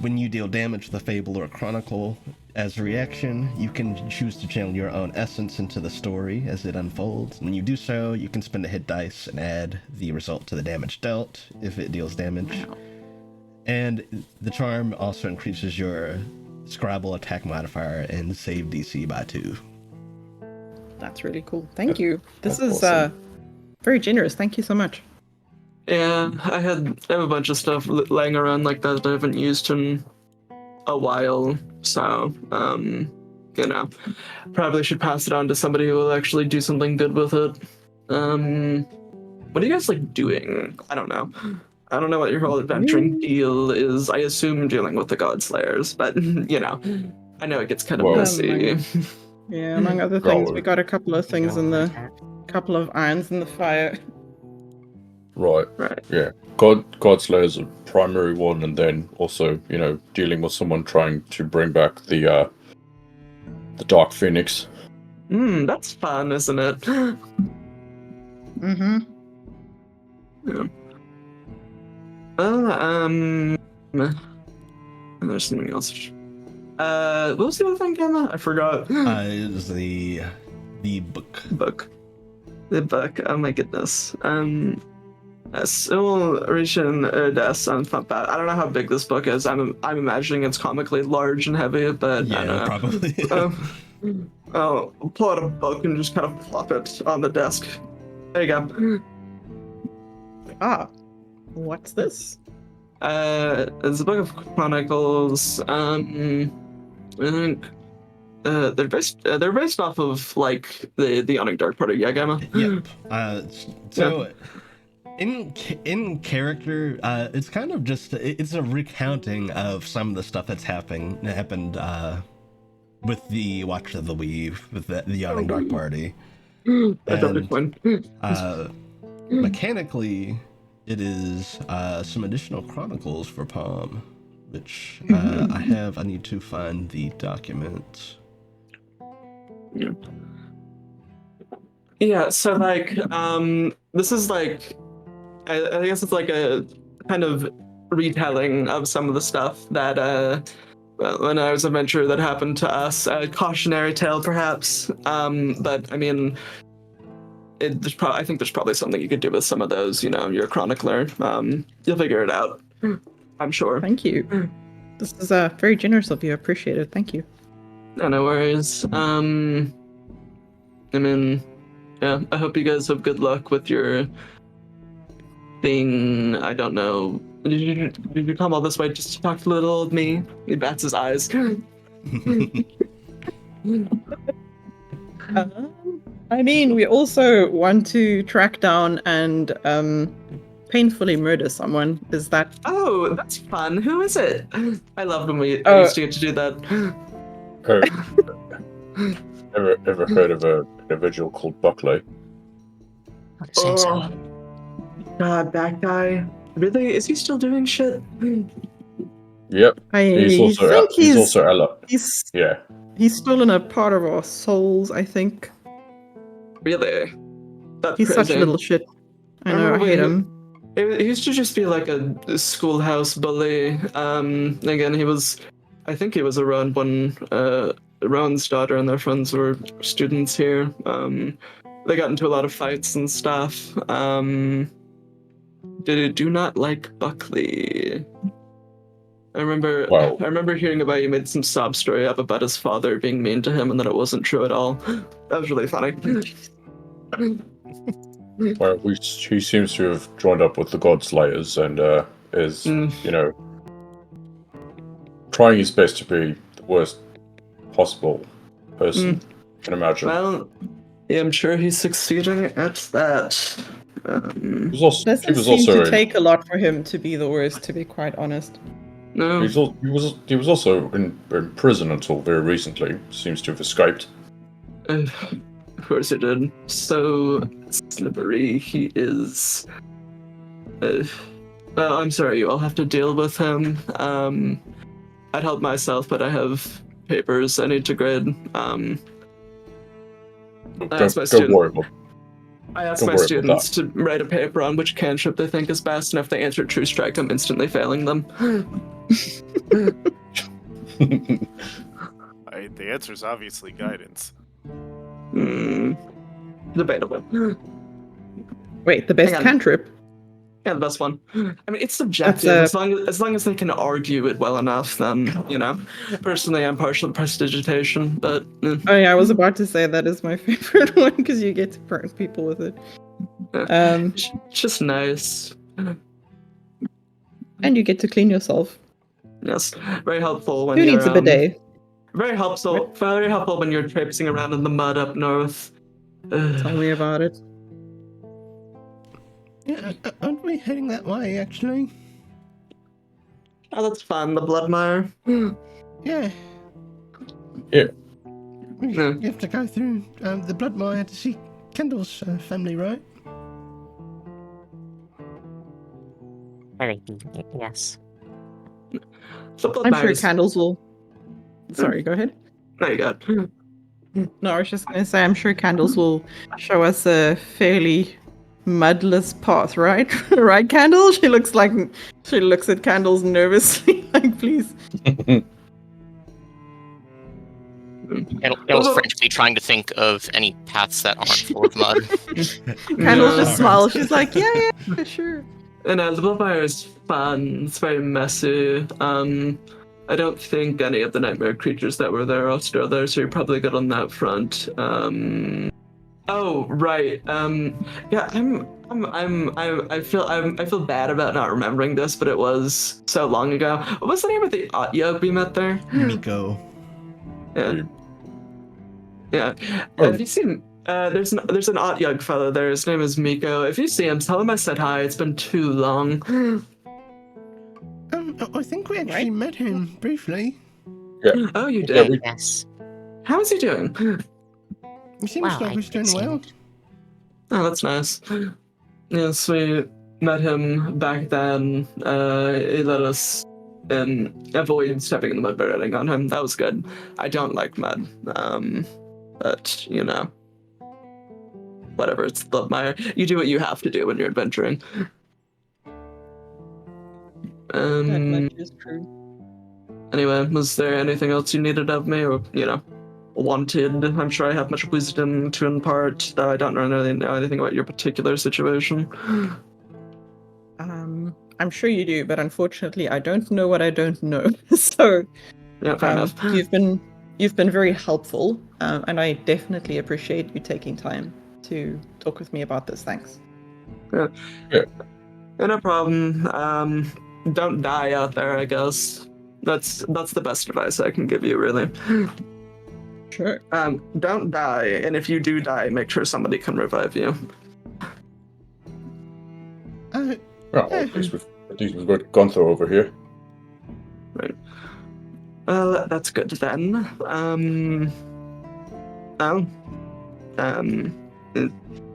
When you deal damage with a fable or a chronicle, as a reaction, you can choose to channel your own essence into the story as it unfolds. When you do so, you can spend a hit dice and add the result to the damage dealt if it deals damage. And the charm also increases your Scrabble attack modifier and save DC by 2. That's really cool. Thank you. This is awesome. very generous. Thank you so much. Yeah, I have a bunch of stuff laying around like that I haven't used in a while, so, probably should pass it on to somebody who will actually do something good with it. What are you guys, like, doing? I don't know. I don't know what your whole adventuring deal is. I assume dealing with the God Slayers, but, I know it gets kind of messy. Yeah, among other things, we got a couple of things couple of irons in the fire. Right. Yeah. God Slayer's a primary one, and then also, dealing with someone trying to bring back the Dark Phoenix. That's fun, isn't it? Mm-hmm. Yeah. There's something else. What was the other thing, Gamma? I forgot. It was the book. The book. Oh my goodness. Still reaching desk. It's not bad. I don't know how big this book is. I'm imagining it's comically large and heavy, but I don't know. Probably. I'll pull out a book and just kind of plop it on the desk. There you go. Ah, what's this? It's a book of chronicles. I think they're based off of like the Yawning Dark Party. Yeah, Gamma. Yep. So in character, it's kind of just it's a recounting of some of the stuff that's happened with the Watch of the Weave, with the Yawning Dark Party. Mechanically, it is some additional chronicles for Palm, which I need to find the document. Yeah, so like this is like I guess it's like a kind of retelling of some of the stuff that when I was an adventurer that happened to us, a cautionary tale perhaps. But I mean, I think there's probably something you could do with some of those. You know, you're a chronicler. You'll figure it out. I'm sure. Thank you. This is very generous of you. I appreciate it. Thank you. No worries. I mean, yeah. I hope you guys have good luck with your thing. I don't know. Did you come all this way just to talk to little old me? He bats his eyes. I mean, we also want to track down and painfully murder someone. Is that? Oh, that's fun. Who is it? I loved when we used to get to do that. Ever heard of an individual called Buckley? Oh, God, that guy. Really? Is he still doing shit? Yep. He's also Ella. Yeah. He's stolen a part of our souls, I think. Really? That's He's crazy. such a little shit. I know, I hate him. He used to just be like a schoolhouse bully. Again, I think he was around when Rowan's daughter and their friends were students here. They got into a lot of fights and stuff. Do not like Buckley. I remember hearing about you made some sob story up about his father being mean to him and that it wasn't true at all. That was really funny. Well, he seems to have joined up with the Godslayers and is, you know, trying his best to be the worst possible person. Can imagine. Well, yeah, I'm sure he's succeeding at that. He was also take a lot for him to be the worst, to be quite honest. No. He was also in prison until very recently. Seems to have escaped. Of course he did. So slippery he is. Well, I'm sorry, you all have to deal with him. I'd help myself, but I have papers I need to grade. Don't worry about. I asked my students to write a paper on which cantrip they think is best, and if they answer True Strike, I'm instantly failing them. The answer is obviously guidance. Debatable. Wait, the best cantrip? Yeah, the best one. I mean, it's subjective. As long as they can argue it well enough, then, you know. Personally, I'm partial to prestidigitation, but... Oh yeah, I was about to say that is my favorite one, because you get to burn people with it. It's just nice. And you get to clean yourself. Yes, very helpful when Who you're... needs a bidet? Very helpful when you're traipsing around in the mud up north. Tell me about it. Yeah, aren't we heading that way, actually? Oh, that's fun, the Bloodmire. Yeah. Yeah. You have to go through the Bloodmire to see Kendall's family, right? Yes. I'm sure Candles will... Sorry, go ahead. No, you got it. No, I was just going to say, I'm sure Candles will show us a fairly mudless path, right? Right, Candle? She looks at Candles nervously, like, please. Candle's frantically trying to think of any paths that aren't full of mud. Candle Yeah. just smiles. She's like, yeah, for sure. And the Bluffire is fun. It's very messy. I don't think any of the nightmare creatures that were there are still there, so you're probably good on that front. Oh right. Yeah, I feel bad about not remembering this, but it was so long ago. What was the name of the Yog we met there? Miko. Yeah. Yeah. Oh. Have you seen? There's an odd young fellow there. His name is Miko. If you see him, tell him I said hi. It's been too long. I think we actually met him briefly. Oh, you Yeah, did. Yes. How is he doing? He seems Wow, like I he's doing did see well. him. Oh, that's nice. Yes, we met him back then. He let us avoid stepping in the mud by running on him. That was good. I don't like mud. But you know, whatever. It's Bloodmire. You do what you have to do when you're adventuring. That much is true. Anyway, was there anything else you needed of me, or wanted? I'm sure I have much wisdom to impart, though I don't really know anything about your particular situation. I'm sure you do, but unfortunately, I don't know what I don't know. So, Yeah, fair enough. you've been very helpful, and I definitely appreciate you taking time to talk with me about this. Thanks. Yeah, no problem. Don't die out there, I guess. That's the best advice I can give you, really. Sure. Don't die, and if you do die, make sure somebody can revive you. Well, at least we've got Gunther over here. Right. Well, that's good then.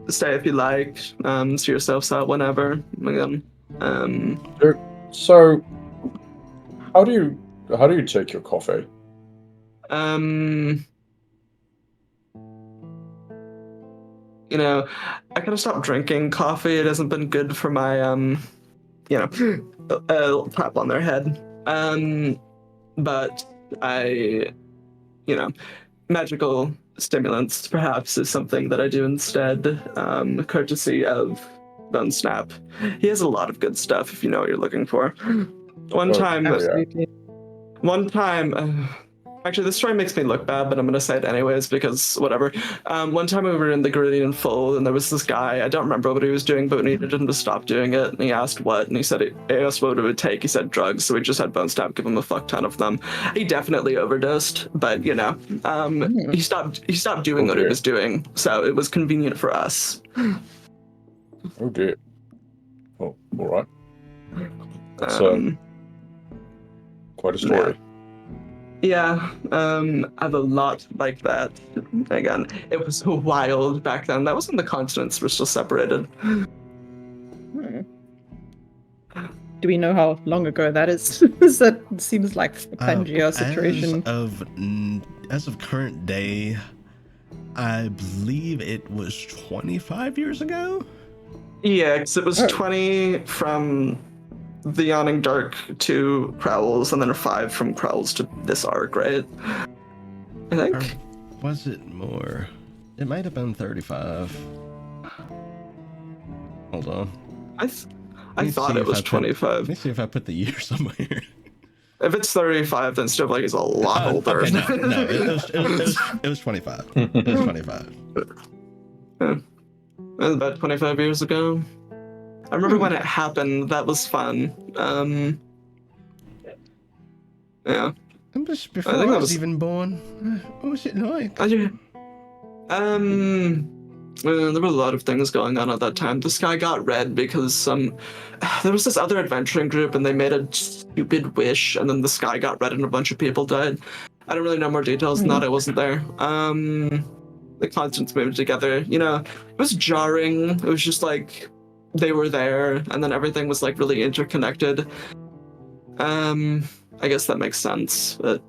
Stay if you like. See yourselves out whenever. Again. So, how do you take your coffee? I kind of stopped drinking coffee. It hasn't been good for my tap on their head. But I, magical stimulants perhaps is something that I do instead, courtesy of Bone Snap. He has a lot of good stuff if you know what you're looking for. One time, actually, this story makes me look bad, but I'm going to say it anyways because whatever. One time we were in the Gradient Fold, and there was this guy, I don't remember what he was doing, but we needed him to stop doing it, and he asked what, and he asked what it would take. He said drugs, so we just had Bone Snap give him a fuck ton of them. He definitely overdosed, but he stopped doing what he was doing, so it was convenient for us. Oh dear. Oh, all right. That's quite a story. Yeah, I have a lot like that. Again, it was wild back then. That was when the continents were still separated. Do we know how long ago that is? That seems like a Pangea situation. As of current day, I believe it was 25 years ago. Yeah, because it was 20 from the Yawning Dark to Crowls, and then 5 from Crowls to this arc, right? I think. Or was it more? It might have been 35. Hold on. I thought it was 25. Let me see if I put the year somewhere. If it's 35, then Stuff like he's a lot older. Okay, no, it was 25. It was 25. Yeah. It was about 25 years ago. I remember when it happened. That was fun. Yeah. It was before I was even born. What was it like? There were a lot of things going on at that time. The sky got red because there was this other adventuring group and they made a stupid wish, and then the sky got red and a bunch of people died. I don't really know more details than that. I wasn't there. The continents moved together. It was jarring. It was just like they were there, and then everything was like really interconnected. I guess that makes sense. But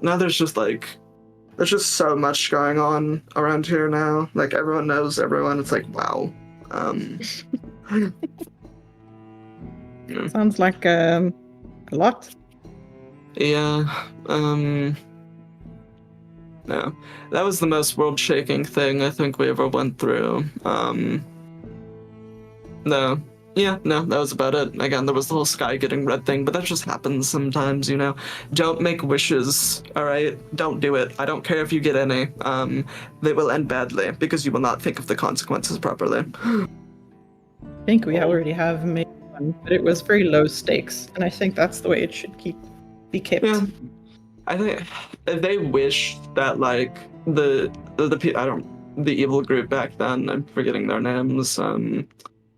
now there's just so much going on around here now. Like everyone knows everyone. It's like wow. Sounds like a lot. Yeah. Yeah, that was the most world-shaking thing I think we ever went through. No. Yeah, no, that was about it. Again, there was the whole sky getting red thing, but that just happens sometimes, you know. Don't make wishes, alright? Don't do it. I don't care if you get any. They will end badly because you will not think of the consequences properly. I think we already have made one, but it was very low stakes, and I think that's the way it should be kept. Yeah. I think they wish that like the evil group back then, I'm forgetting their names,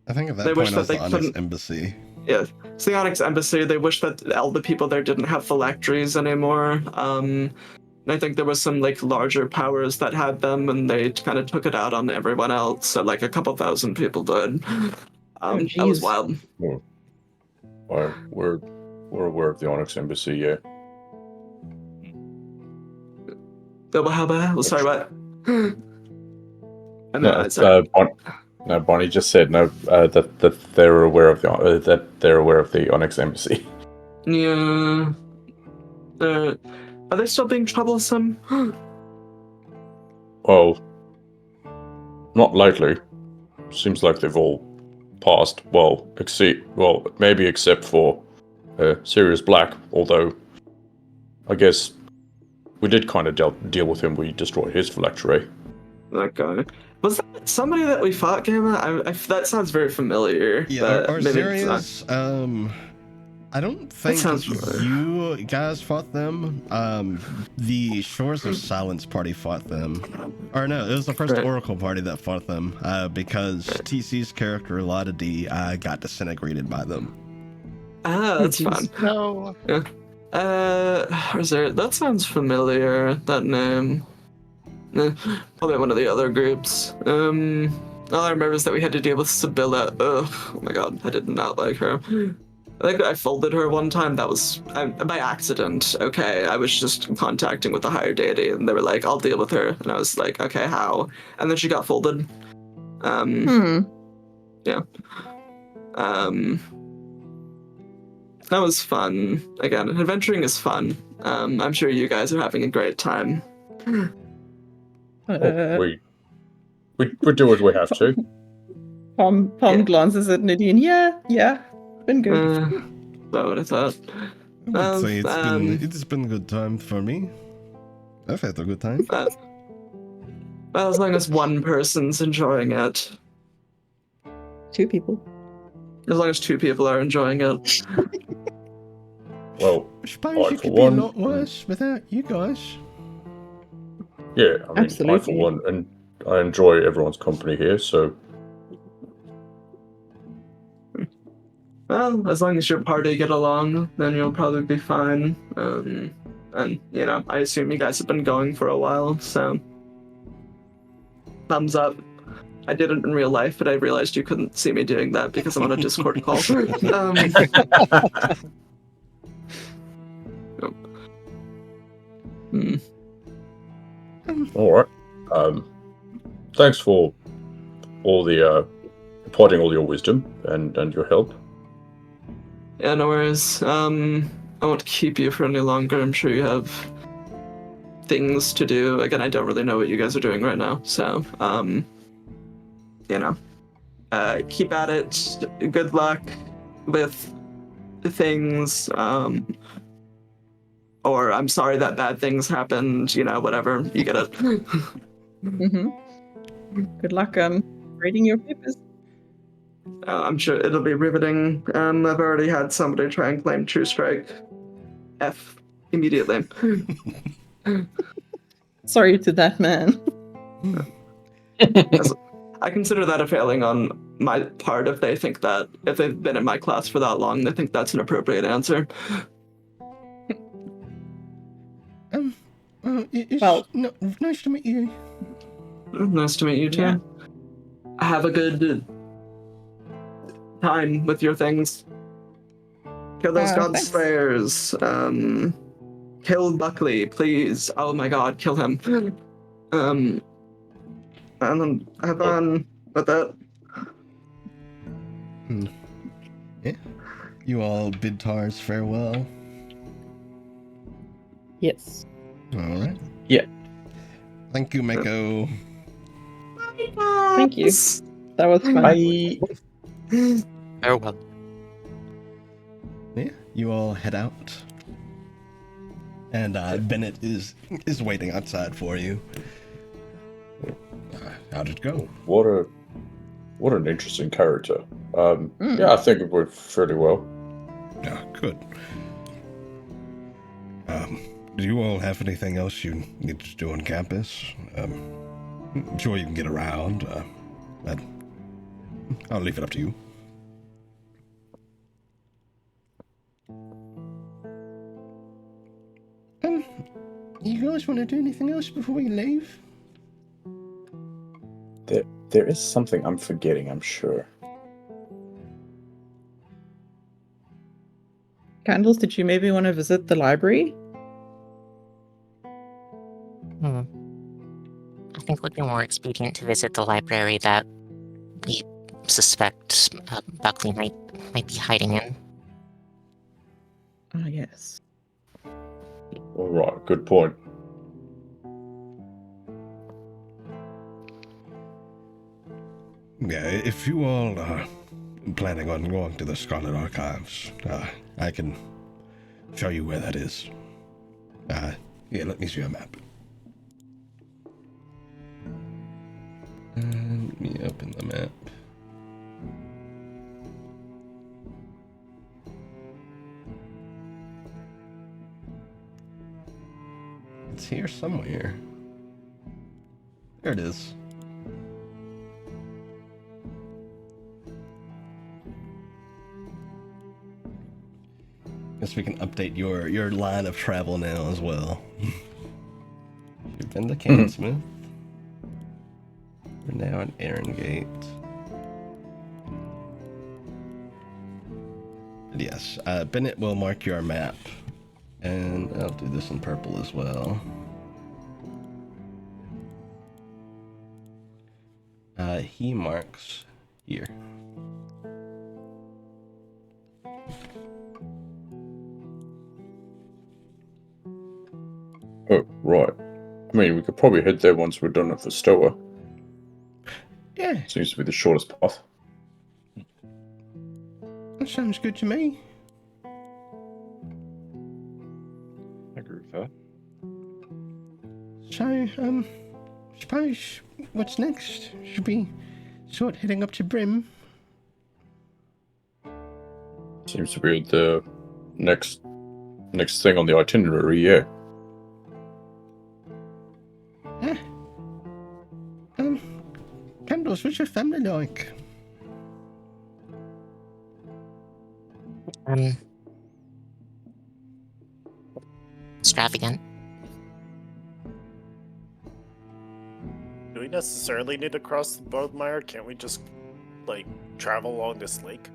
I think at They that wish point I that was they the Onyx couldn't- Embassy. yeah, it's the Onyx Embassy. They wish that all the people there didn't have phylacteries anymore. And I think there was some like larger powers that had them, and they kind of took it out on everyone else. So like a couple thousand people died. Oh, That was jeez. wild. We're aware of the Onyx Embassy, yeah. Sorry, what? Bonnie just said that they're aware of the Onyx Embassy. Yeah. Are they still being troublesome? Well, not lately. Seems like they've all passed. Well, maybe except for Sirius Black. Although, I guess we did kind of deal with him. We destroyed his phylactery. That guy. Was that somebody that we fought, Gamma? That sounds very familiar. Yeah, but or maybe it's not. Sirius, I don't think sounds familiar. you guys fought them. The Shores of Silence party fought them. Or no, it was the first Right. Oracle party that fought them, because TC's character, Lotta D, got disintegrated by them. Ah, that's Jeez. fun. No. That sounds familiar, that name. Probably one of the other groups. All I remember is that we had to deal with Sibylla. Ugh, oh my god, I did not like her. I think I folded her one time. That was by accident. Okay, I was just contacting with the higher deity, and they were like, "I'll deal with her," and I was like, "Okay, how?" And then she got folded. Yeah. That was fun. Again, adventuring is fun. I'm sure you guys are having a great time. We do what we have to. Palm glances at Nadine. Yeah, been good. That's what I thought. I would say Well, it's been a good time for me. I've had a good time. Well, as long as one person's enjoying it. 2 people. As long as 2 people are enjoying it. Well, I suppose I, it for could be a one, lot worse without you guys. yeah, I mean, I Absolutely. for one, and I enjoy everyone's company here. So Well, as long as your party get along, then you'll probably be fine. And, you know, I assume you guys have been going for a while, so... Thumbs up. I did it in real life, but I realized you couldn't see me doing that because I'm on a Discord call. all right. Thanks for all the imparting all your wisdom and your help. Yeah, no worries. I won't keep you for any longer. I'm sure you have things to do. Again, I don't really know what you guys are doing right now, so, you know, keep at it. Good luck with things, or I'm sorry that bad things happened, you know, whatever. You get it. Good luck reading your papers. I'm sure it'll be riveting. I've already had somebody try and claim True Strike. F. Immediately. Sorry to that man. I consider that a failing on my part if they think that, if they've been in my class for that long, they think that's an appropriate answer. Well- Nice to meet you. Nice to meet you too. Yeah. Have a good time with your things. Kill those god Thanks. slayers. Kill Buckley, please. Oh my god, kill him. And then have fun with that. Yeah. You all bid Tars farewell. Yes. All right. Yeah. Thank you, Mako. Thank you. That was fun. Bye. Oh well. Yeah, you all head out. And Bennett is waiting outside for you. How'd it go? What an interesting character. Yeah, I think it went fairly well. Yeah, good. Do you all have anything else you need to do on campus? I'm sure you can get around, but I'll leave it up to you. You guys want to do anything else before we leave? There is something I'm forgetting, I'm sure. Candles, did you maybe want to visit the library? I think it would be more expedient to visit the library that we suspect Buckley might be hiding in. Ah, yes. All right, good point. Yeah, if you all are planning on going to the Scarlet Archives, I can show you where that is. Yeah, let me see your map. Let me open the map. It's here somewhere. There it is. Guess we can update your line of travel now as well. You've been to Cansmith. We're now at Erringate. But yes, Bennett will mark your map. And I'll do this in purple as well. He marks here. Oh, right. I mean, we could probably head there once we're done with the Stoa. Yeah, Seems to be the shortest path. that sounds good to me. I agree with that. So, suppose what's next? Should we start heading up to Brim? Seems to be the next thing on the itinerary, yeah. Candles, what's your family like? Extravagant. Do we necessarily need to cross the Bloodmire? Can't we just, travel along this lake?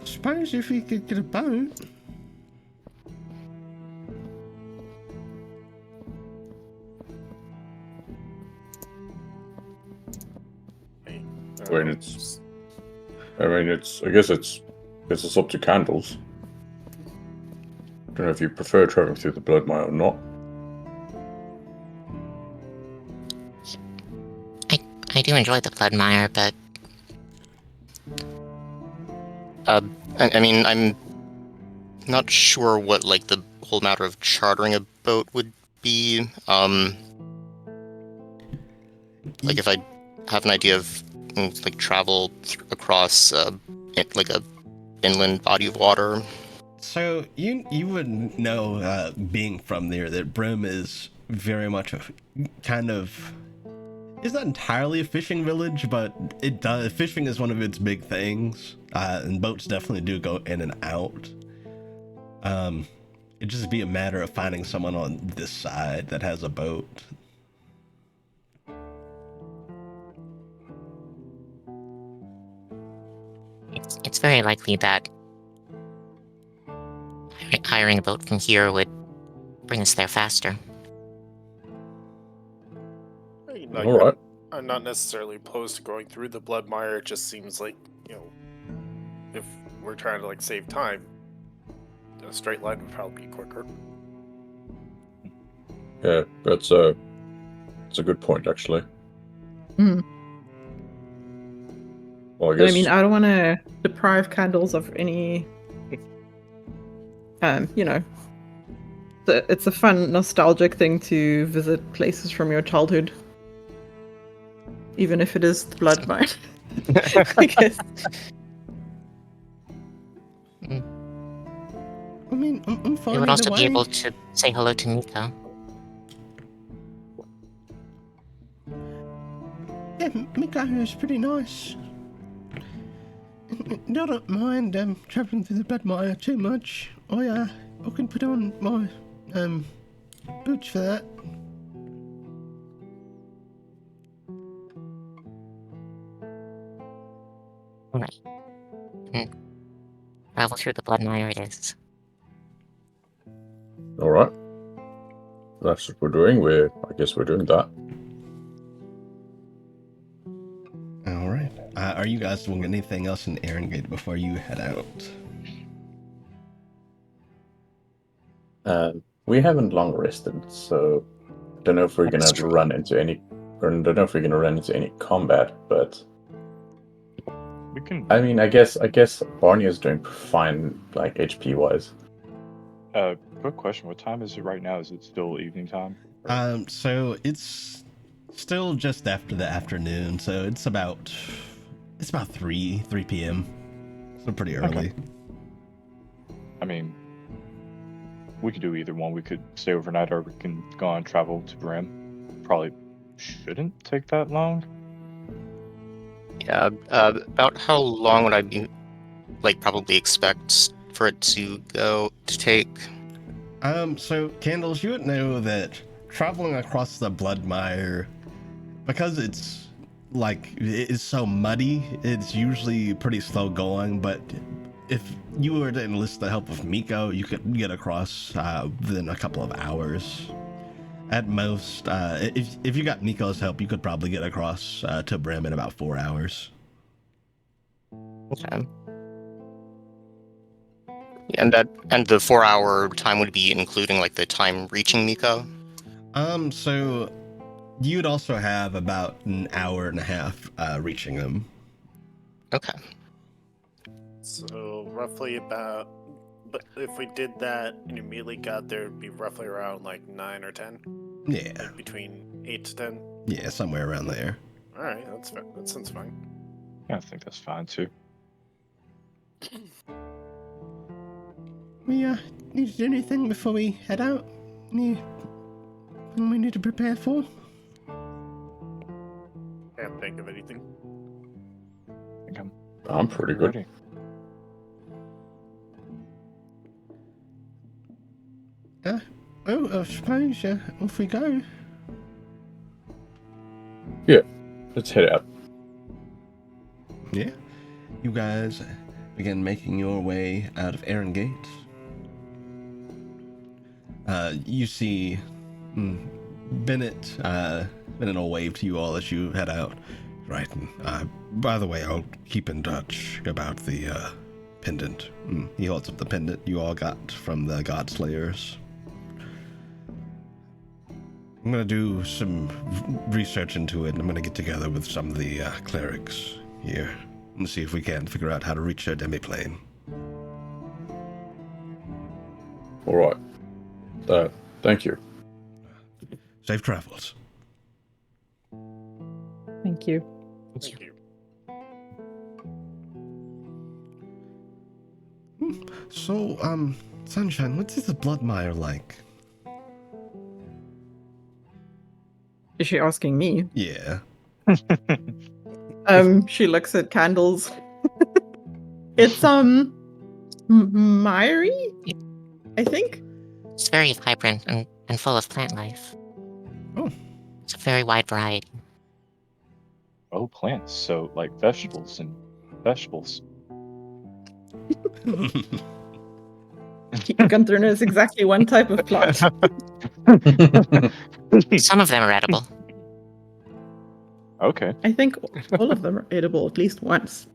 Suppose if we could get a boat. I guess it's up to Candles. Don't know if you prefer traveling through the Blood Mile or not. I do enjoy the Bloodmire, but I mean, I'm not sure what the whole matter of chartering a boat would be. If I have an idea of travel across a inland body of water. So you would know, being from there, that Brim is very much a kind of. It's not entirely a fishing village, but it does. Fishing is one of its big things, and boats definitely do go in and out. It'd just be a matter of finding someone on this side that has a boat. it's very likely that hiring a boat from here would bring us there faster. All right. I'm not necessarily opposed to going through the Bloodmire. It just seems like, if we're trying to save time, a straight line would probably be quicker. Yeah, that's a good point, actually. Mm. Well, I But I guess. mean, I don't want to deprive Candles of any, it's a fun, nostalgic thing to visit places from your childhood. Even if it is the blood mine. I guess. I mean, I'm We fine would either also way. be able to say hello to Nico. Yeah, Miko is pretty nice. I don't mind traveling through the blood mire too much. I can put on my boots for that. Right. Travel through the blood mire it is. All right. That's what we're doing. I guess we're doing that. All right. Are you guys doing anything else in Erengate before you head out? We haven't long rested, so I don't know if we're That's gonna true. run into any, or I don't know if we're gonna run into any combat. But We can. I mean, I guess Barney is doing fine, like HP wise. Quick question. What time is it right now? Is it still evening time? So it's still just after the afternoon, so it's about 3 p.m. So pretty early. Okay. I mean, we could do either one. We could stay overnight, or we can go on travel to Brim. Probably shouldn't take that long. Yeah. About how long would I be, probably expect for it to take? So Candles, you would know that traveling across the blood mire, because it's so muddy, it's usually pretty slow going, but if you were to enlist the help of Miko, you could get across within a couple of hours. At most, if you got Miko's help, you could probably get across to Brim in about 4 hours. Okay. And the 4-hour time would be including the time reaching Miko? So you'd also have about an hour and a half reaching them. Okay. So roughly about, but if we did that and immediately got there, it'd be roughly around 9 or 10. Yeah. Between 8 to 10. Yeah, somewhere around there. All right, that's fair. That sounds fine. I think that's fine too. We need to do anything before we head out? Anything we need to prepare for? Can't think of anything. I think I'm pretty good. ready. I suppose off we go. Yeah, let's head out. Yeah. You guys begin making your way out of Erengate. You see Bennett. Bennett will wave to you all as you head out. Right. And, by the way, I'll keep in touch about the pendant. He holds up the pendant you all got from the Godslayers. I'm going to do some research into it, and I'm going to get together with some of the clerics here and see if we can figure out how to reach their demiplane. All right. Thank you. Safe travels. Thank you. Thank you. So, Sunshine, what's this blood mire like? Is she asking me? Yeah. She looks at Candles. It's miry, I think. It's very vibrant and full of plant life. Oh. It's a very wide variety. Oh, plants. So vegetables and vegetables. Gunther knows exactly one type of plant. Some of them are edible. Okay. I think all of them are edible at least once,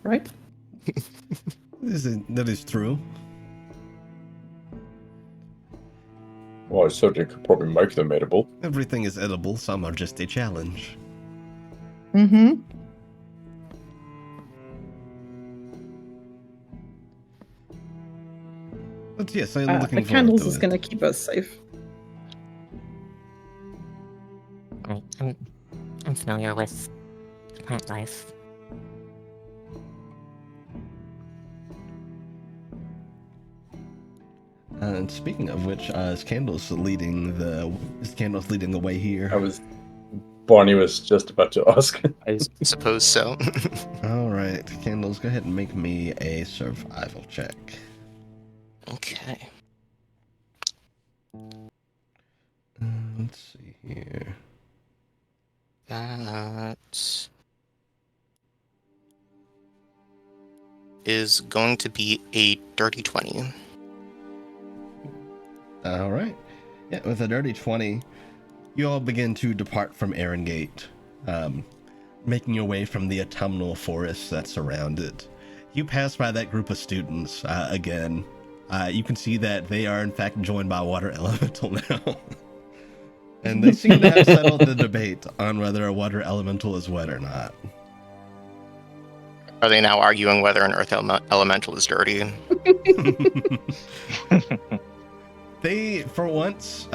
right? That is true. Well, I certainly could probably make them edible. Everything is edible, some are just a challenge. Mm-hmm. But yes, I'm looking The forward candles to is it. gonna keep us safe. Right, I'm familiar with plant life. And speaking of which, is Candles leading the way here? Barney was just about to ask. I suppose so. All right, Candles, go ahead and make me a survival check. Okay. Let's see here. That is going to be a dirty 20. All right. Yeah, with a dirty 20, you all begin to depart from Erengate, making your way from the autumnal forests that surround it. You pass by that group of students again. You can see that they are in fact joined by Water Elemental now. And they seem to have settled the debate on whether a Water Elemental is wet or not. Are they now arguing whether an Earth Elemental is dirty? They, for once,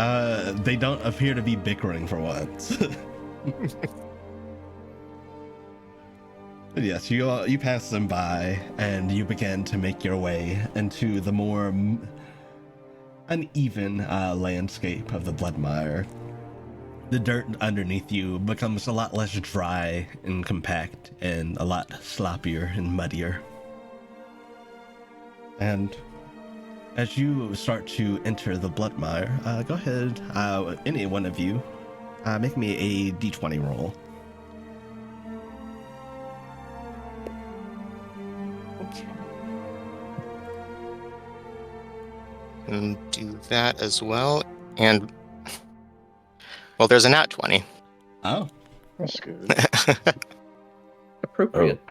they don't appear to be bickering for once. Yes, you pass them by, and you begin to make your way into the more uneven landscape of the Bloodmire. The dirt underneath you becomes a lot less dry and compact, and a lot sloppier and muddier. And as you start to enter the Bloodmire, go ahead, any one of you, make me a d20 roll. Okay. And do that as well. And, well, there's a nat 20. Oh. That's good. Appropriate.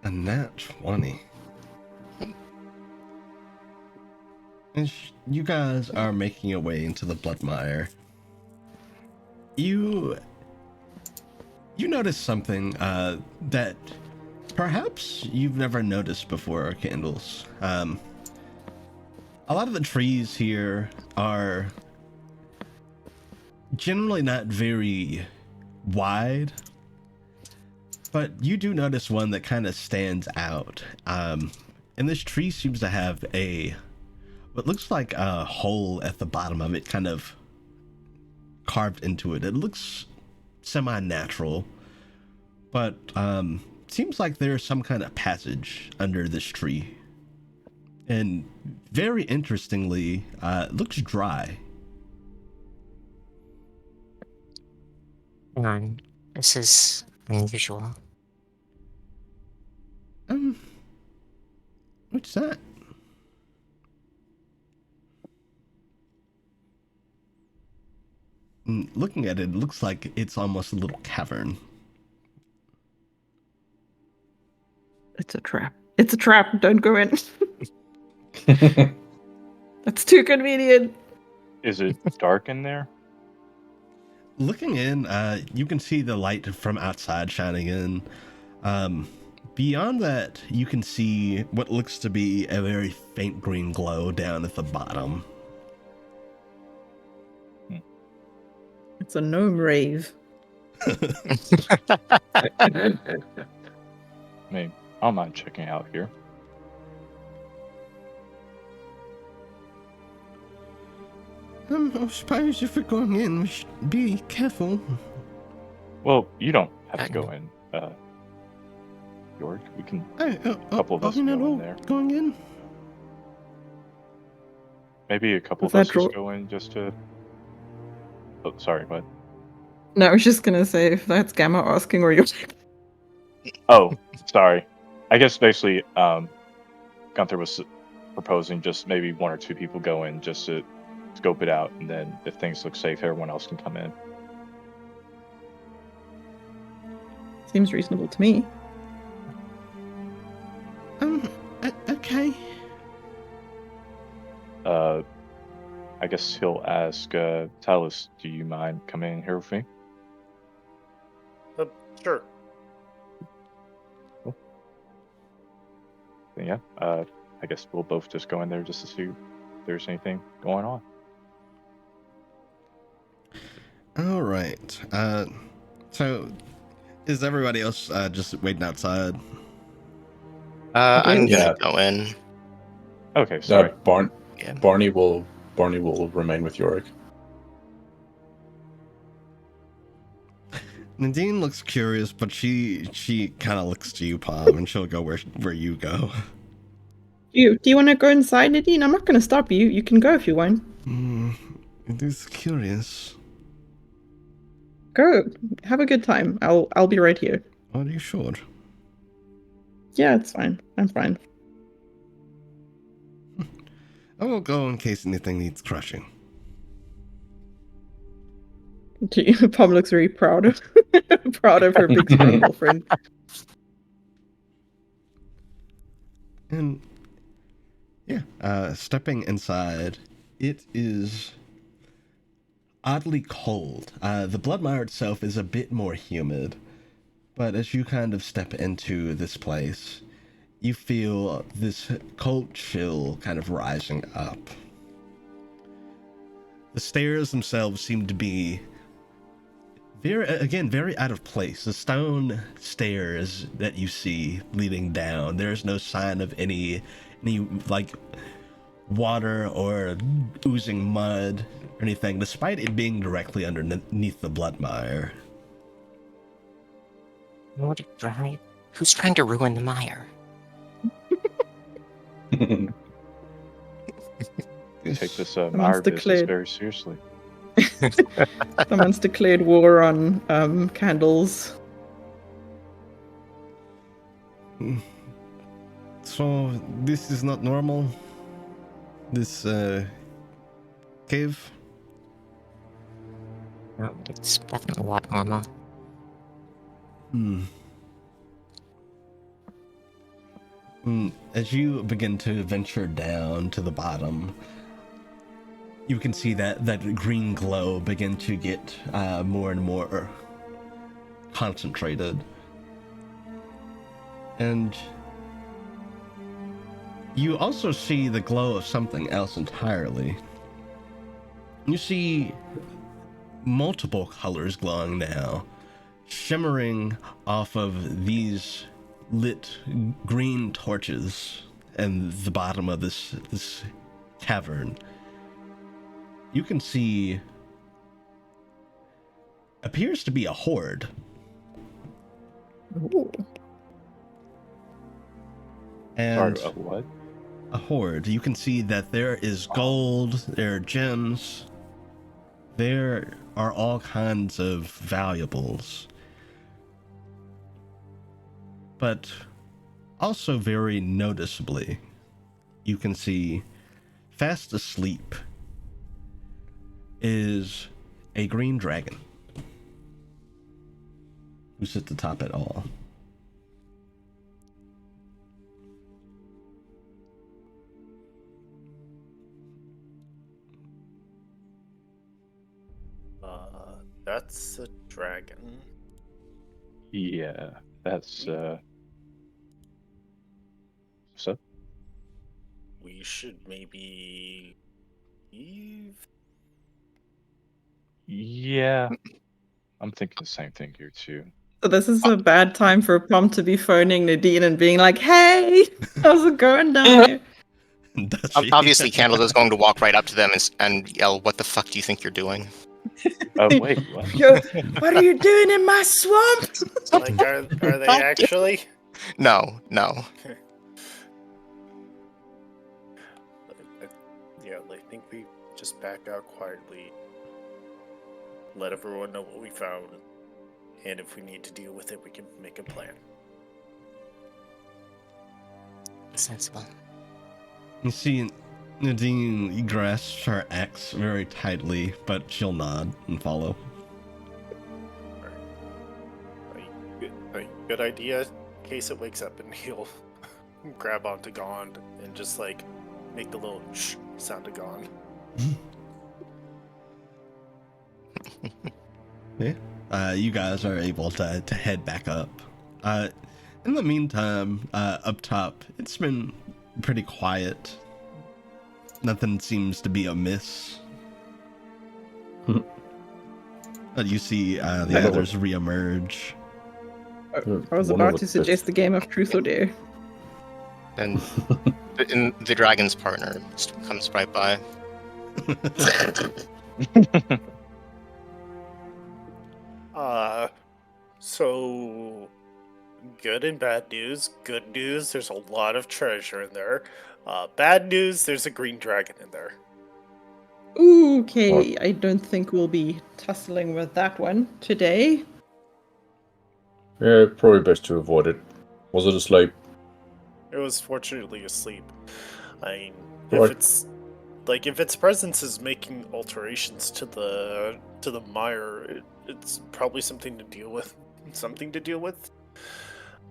A nat 20. As you guys are making your way into the Bloodmire, you notice something that perhaps you've never noticed before, Candles. A lot of the trees here are generally not very wide, but you do notice one that kind of stands out. And this tree seems to have what looks like a hole at the bottom of it, kind of carved into it. It looks semi-natural, but seems like there's some kind of passage under this tree. And very interestingly, it looks dry. Hang on, this is unusual. What's that? Looking at it, it looks like it's almost a little cavern. It's a trap. It's a trap. Don't go in. That's too convenient. Is it dark in there? Looking in, you can see the light from outside shining in. Beyond that, you can see what looks to be a very faint green glow down at the bottom. It's a gnome rave. I mean, I don't mind checking out here. I suppose if we're going in, we should be careful. Well, you don't have to go in, York. We can. A couple of us are we go not all in there. going in? Maybe a couple Was of us that just true? go in just to. Oh, sorry, what? No, I was just gonna say if that's Gamma asking or you. Oh, sorry. I guess basically, Gunther was proposing just maybe one or two people go in just to scope it out, and then if things look safe, everyone else can come in. Seems reasonable to me. Okay. I guess he'll ask Talus, do you mind coming in here with me? Sure. Then, yeah, I guess we'll both just go in there just to see if there's anything going on. All right. So is everybody else just waiting outside? I'm Yeah. gonna go in. Okay, sorry. Yeah. Barney will remain with Yorick. Nadine looks curious, but she kind of looks to you, Palm, and she'll go where you go. Do you want to go inside, Nadine? I'm not going to stop you. You can go if you want. It is curious. Go. Have a good time. I'll be right here. Are you sure? Yeah, it's fine. I'm fine. I will go in case anything needs crushing. Pom looks very proud of her big strong girlfriend. And yeah, stepping inside, it is oddly cold. The Bloodmire itself is a bit more humid, but as you kind of step into this place, you feel this cold chill kind of rising up. The stairs themselves seem to be very out of place. The stone stairs that you see leading down, there's no sign of any like water or oozing mud or anything, despite it being directly underneath the Bloodmire. Would it dry? Who's trying to ruin the mire? Take this mire business very seriously. Someone's declared war on candles. So this is not normal? This cave? No, it's definitely not normal. As you begin to venture down to the bottom, you can see that green glow begin to get more and more concentrated. And you also see the glow of something else entirely. You see multiple colors glowing now, shimmering off of these lit green torches in the bottom of this cavern. You can see appears to be a horde. Ooh. And Sorry, what? a horde. You can see that there is gold, there are gems, there are all kinds of valuables. But also very noticeably, you can see fast asleep is a green dragon who's at the top at all. That's a dragon. Yeah, that's so. We should maybe leave. Yeah, I'm thinking the same thing here too. So this is a bad time for Pom to be phoning Nadine and being like, "Hey, how's it going down there?" Does she? Obviously, Candle is going to walk right up to them and yell, "What the fuck do you think you're doing?" Oh wait, what? Yo, what are you doing in my swamp? Like, are they actually? No. Yeah, I think we just back out quietly, let everyone know what we found, and if we need to deal with it, we can make a plan. Sensible. You see Nadine grasps her axe very tightly, but she'll nod and follow. Good idea. In case it wakes up, and he'll grab onto Gond and just like make the little shh sound to Gond. Yeah. You guys are able to head back up. In the meantime, up top, it's been pretty quiet. Nothing seems to be amiss. But you see the others reemerge. I was about to suggest the game of truth or dare. And the dragon's partner just comes right by. So good and bad news. Good news, there's a lot of treasure in there. Bad news, there's a green dragon in there. Okay, I don't think we'll be tussling with that one today. Yeah, probably best to avoid it. Was it asleep? It was fortunately asleep. I mean, Right. if its presence is making alterations to the mire, it's probably something to deal with.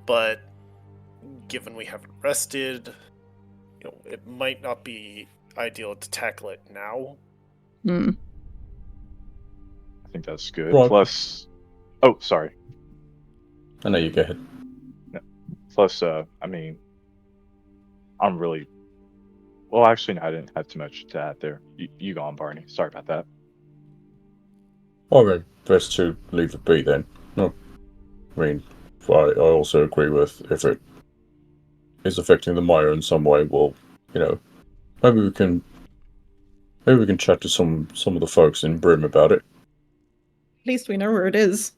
But given we haven't rested, it might not be ideal to tackle it now. Hmm. I think that's good. Right. Plus, oh, sorry. I know you go ahead. Plus, I mean, I'm really. Well, actually, no, I didn't have too much to add there. You go on, Barney. Sorry about that. Okay, best to leave it be then. No, I mean, I also agree with if it is affecting the mire in some way. Well, maybe we can chat to some of the folks in Brim about it. At least we know where it is.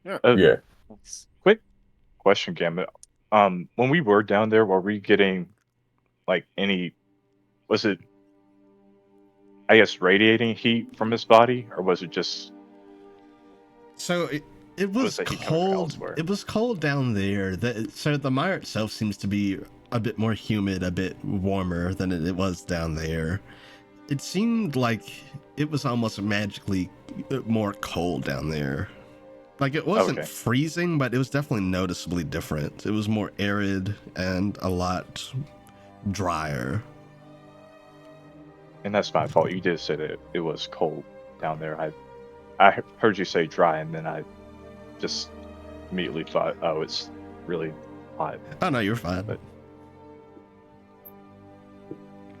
Yeah. Quick question, Gambit. When we were down there, were we getting like any? Was it, I guess, radiating heat from his body, or was it just? So it was the heat coming from cold. elsewhere? It was cold down there. So the mire itself seems to be a bit more humid, a bit warmer than it was down there. It seemed like it was almost magically more cold down there. Like it wasn't freezing, but it was definitely noticeably different. It was more arid and a lot drier. And that's my fault. You did say that it was cold down there. I heard you say dry, and then I just immediately thought, oh, it's really hot. Oh no, you're fine. But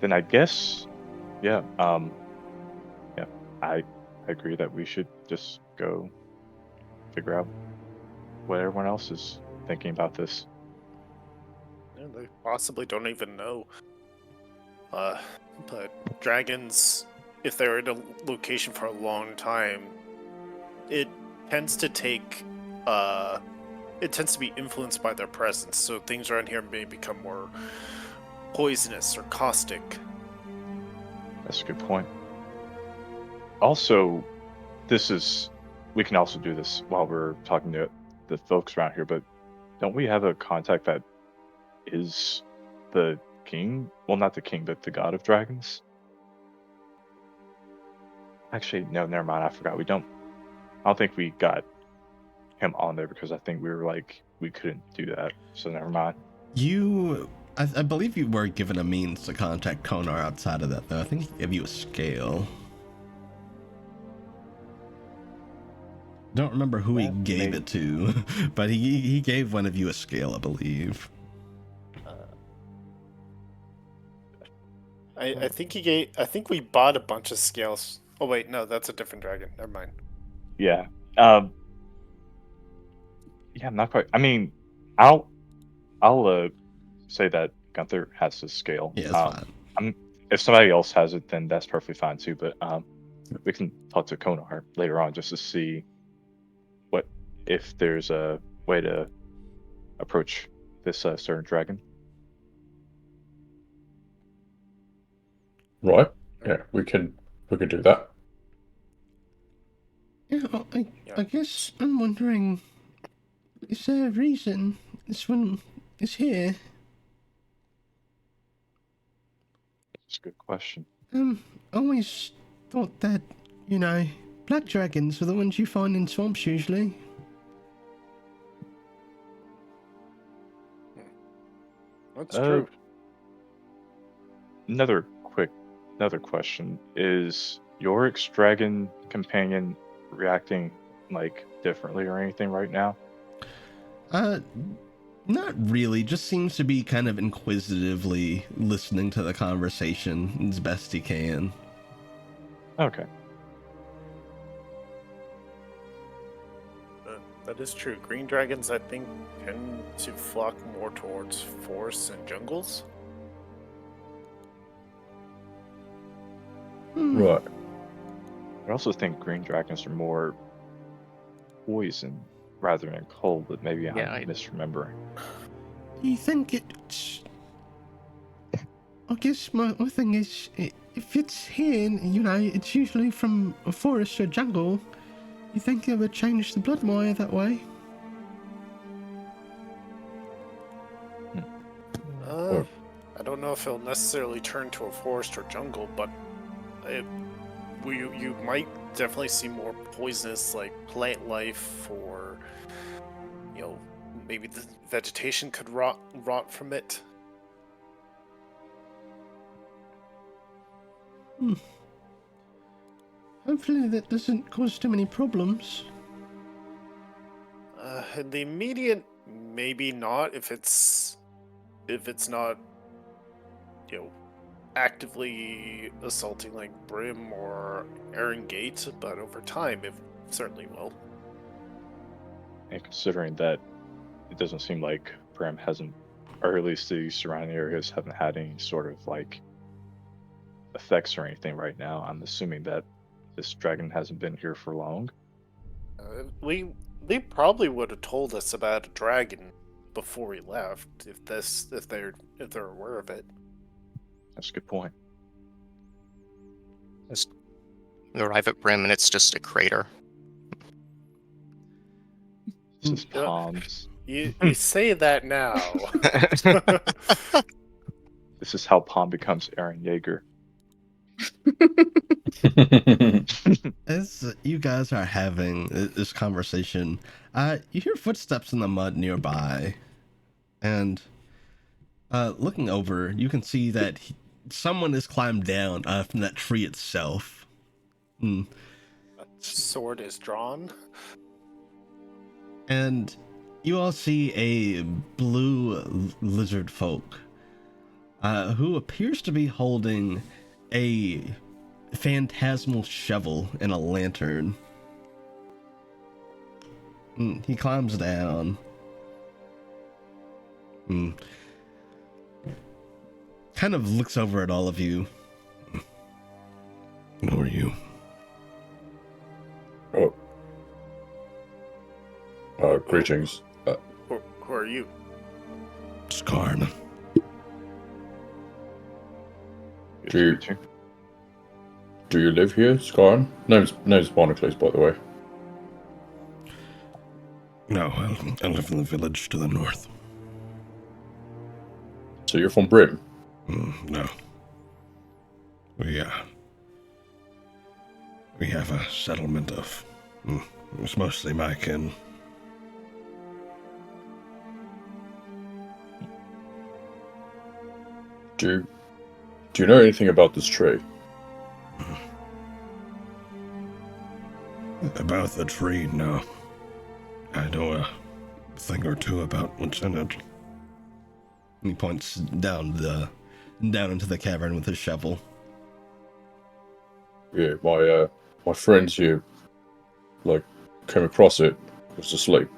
then I guess, yeah, I agree that we should just go figure out what everyone else is thinking about this. Yeah, they possibly don't even know. But dragons, if they're in a location for a long time, it tends to take, it tends to be influenced by their presence. So things around here may become more poisonous or caustic. That's a good point. Also, we can also do this while we're talking to the folks around here, but don't we have a contact that is the king? Well, not the king, but the god of dragons? Actually, no, never mind. I forgot. I don't think we got him on there because I think we were like, we couldn't do that. So never mind. I believe you were given a means to contact Konar outside of that, though. I think he gave you a scale. Don't remember who he gave it to, but he gave one of you a scale, I believe. I think we bought a bunch of scales. Oh wait, no, that's a different dragon. Never mind. Yeah. Yeah, I'm not quite. I mean, I'll say that Gunther has his scale. Yeah, that's fine. If somebody else has it, then that's perfectly fine too. But we can talk to Konar later on just to see if there's a way to approach this certain dragon. Right. Yeah, we can do that. Yeah, I guess I'm wondering, is there a reason this one is here? That's a good question. Always thought that, black dragons were the ones you find in swamps usually. That's true. Another question is, your ex-dragon companion reacting like differently or anything right now? Not really. Just seems to be kind of inquisitively listening to the conversation as best he can. Okay. That is true. Green dragons, I think, tend to flock more towards forests and jungles. Right. I also think green dragons are more poison rather than cold, but maybe Yeah, I'm misremembering. You think it's... I guess my thing is, if it's here, it's usually from a forest or jungle, you think it would change the blood more that way? I don't know if it'll necessarily turn to a forest or jungle, but you might definitely see more poisonous, like, plant life, or, maybe the vegetation could rot from it. Hopefully that doesn't cause too many problems. In the immediate, maybe not, if it's not, actively assaulting like Brim or Aaron Gate, but over time it certainly will. And considering that it doesn't seem like Bram hasn't, or at least the surrounding areas haven't had any sort of like effects or anything right now, I'm assuming that this dragon hasn't been here for long. They probably would have told us about a dragon before we left, if they're aware of it. That's a good point. We arrive at Brim and it's just a crater. This is Palms. You say that now. This is how Palm becomes Aaron Yeager. As you guys are having this conversation, you hear footsteps in the mud nearby, and looking over, you can see that someone has climbed down from that tree itself. A sword is drawn. And you all see a blue lizard folk who appears to be holding a phantasmal shovel and a lantern. He climbs down. Kind of looks over at all of you. Who are you? Greetings. Who are you? Skarn. Do you live here, Skarn? Name's Barnacles, by the way. No, I live in the village to the north. So you're from Brim? No. We have a settlement of... it's mostly my kin. Do you know anything about this tree? About the tree, no. I know a thing or two about what's in it. He points down into the cavern with his shovel. Yeah, my friends here, came across it. Was asleep.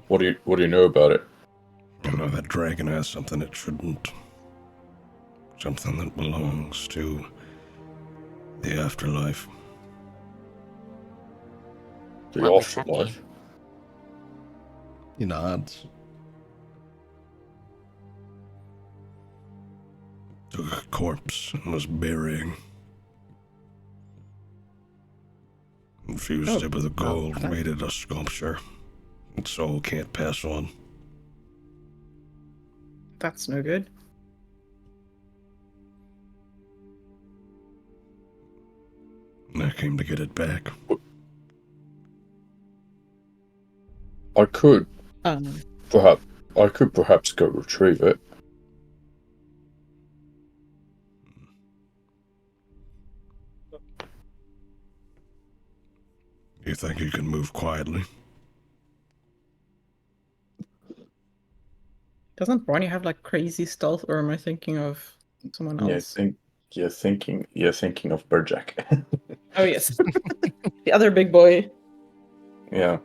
What do you know about it? I know that dragon has something it shouldn't. Something that belongs to the afterlife. The What would that be? afterlife? He nods. Took a corpse and was burying. Infused it with gold, made it a sculpture. Its soul can't pass on. That's no good. And I came to get it back. I could No. perhaps go retrieve it. You think you can move quietly? Doesn't Barney have like crazy stealth, or am I thinking of someone Yeah, I else? think you're thinking of Burjack. Oh yes, the other big boy. Yeah.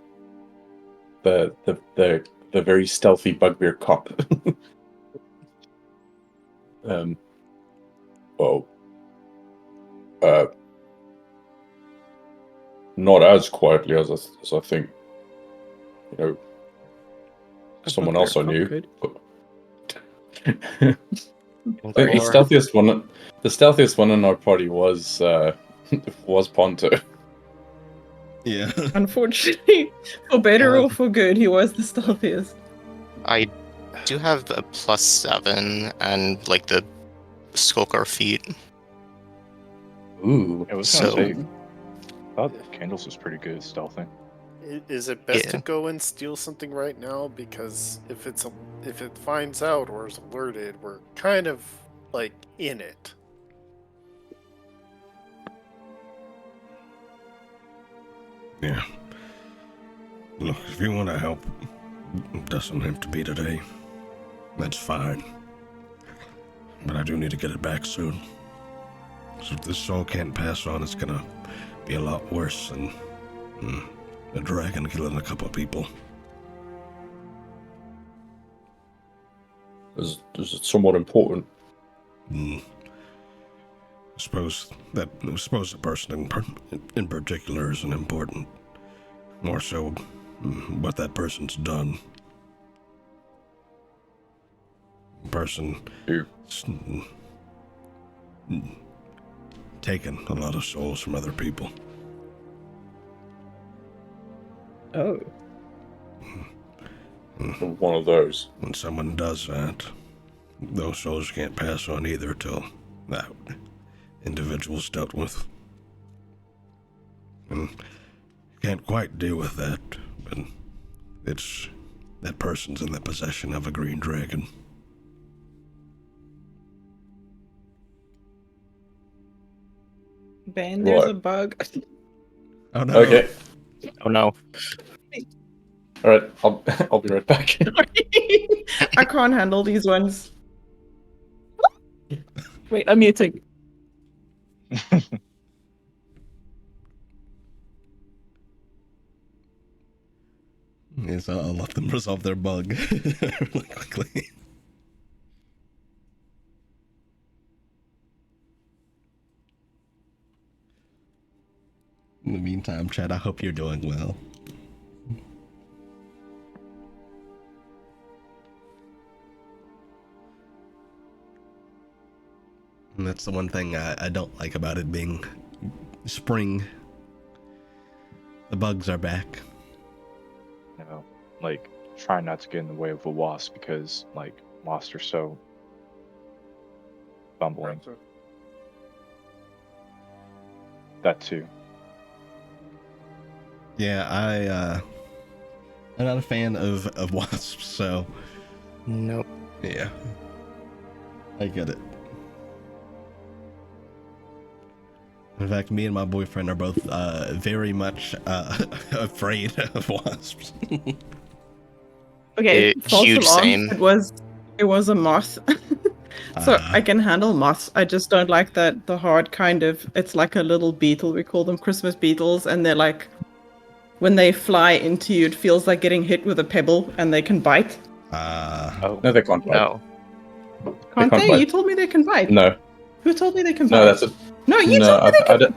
The very stealthy bugbear cop. Well, not as quietly as I think, A someone bugbear else I cop knew. could. But Or- the stealthiest one in our party was Ponto. Yeah. Unfortunately, for better or for good, he was the stealthiest. I do have a +7 and like the skulker feet. Ooh. It was So- gonna say, I thought Candles was pretty good at stealthing. Is it best to Yeah. go and steal something right now? Because if it finds out or is alerted, we're kind of like in it. Yeah. Look, if you want to help, it doesn't have to be today. That's fine. But I do need to get it back soon. So if this soul can't pass on, it's gonna be a lot worse than a dragon killing a couple of people. Is it somewhat important? I suppose the person in particular isn't important. More so, what that person's done. Person Who? Taken a lot of souls from other people. Oh. One of those. When someone does that, those souls can't pass on either till that individual's dealt with. And can't quite deal with that, but that person's in the possession of a green dragon. Ben, there's What? a bug. Oh no. Okay. Oh no. All right. I'll be right back. I can't handle these ones. Wait, I'm muting. Yes, I'll let them resolve their bug really quickly. In the meantime, Chad, I hope you're doing well. And that's the one thing I don't like about it being spring. The bugs are back. Like, try not to get in the way of a wasp because, like, wasps are so bumbling. That too. Yeah, I'm not a fan of wasps, so Nope. yeah, I get it. In fact, me and my boyfriend are both very much afraid of wasps. Okay, false Huge alarm. same. It was a moth. So I can handle moths. I just don't like that the hard kind of. It's like a little beetle. We call them Christmas beetles, and they're like, when they fly into you, it feels like getting hit with a pebble, and they can bite. Oh No, they can't bite. no. Can't can't they? bite. You told me they can bite. No, Who told me they can bite? no, that's it. No, you No, told me I they can.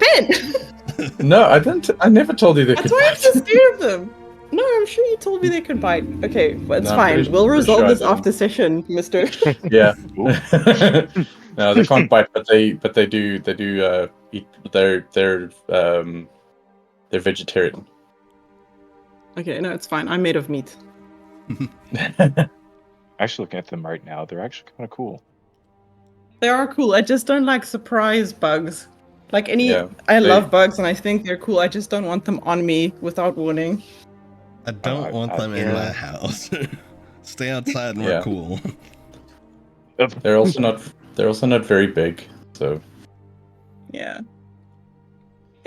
Ben. No, I didn't. I never told you they That's could why I'm bite. so scared of them. No, I'm sure you told me they could bite. Okay, well, it's No, I'm fine. pretty- We'll pretty resolve sure I this didn't. after session, Mister. Yeah. No, they can't bite, but they do eat. They're vegetarian. Okay, no, it's fine. I'm made of meat. Actually, looking at them right now, they're actually kind of cool. They are cool. I just don't like surprise bugs. Like any, Yeah, I they- love bugs and I think they're cool. I just don't want them on me without warning. I don't want them in my house. Stay outside and we're Yeah. cool. They're also not very big. So Yeah.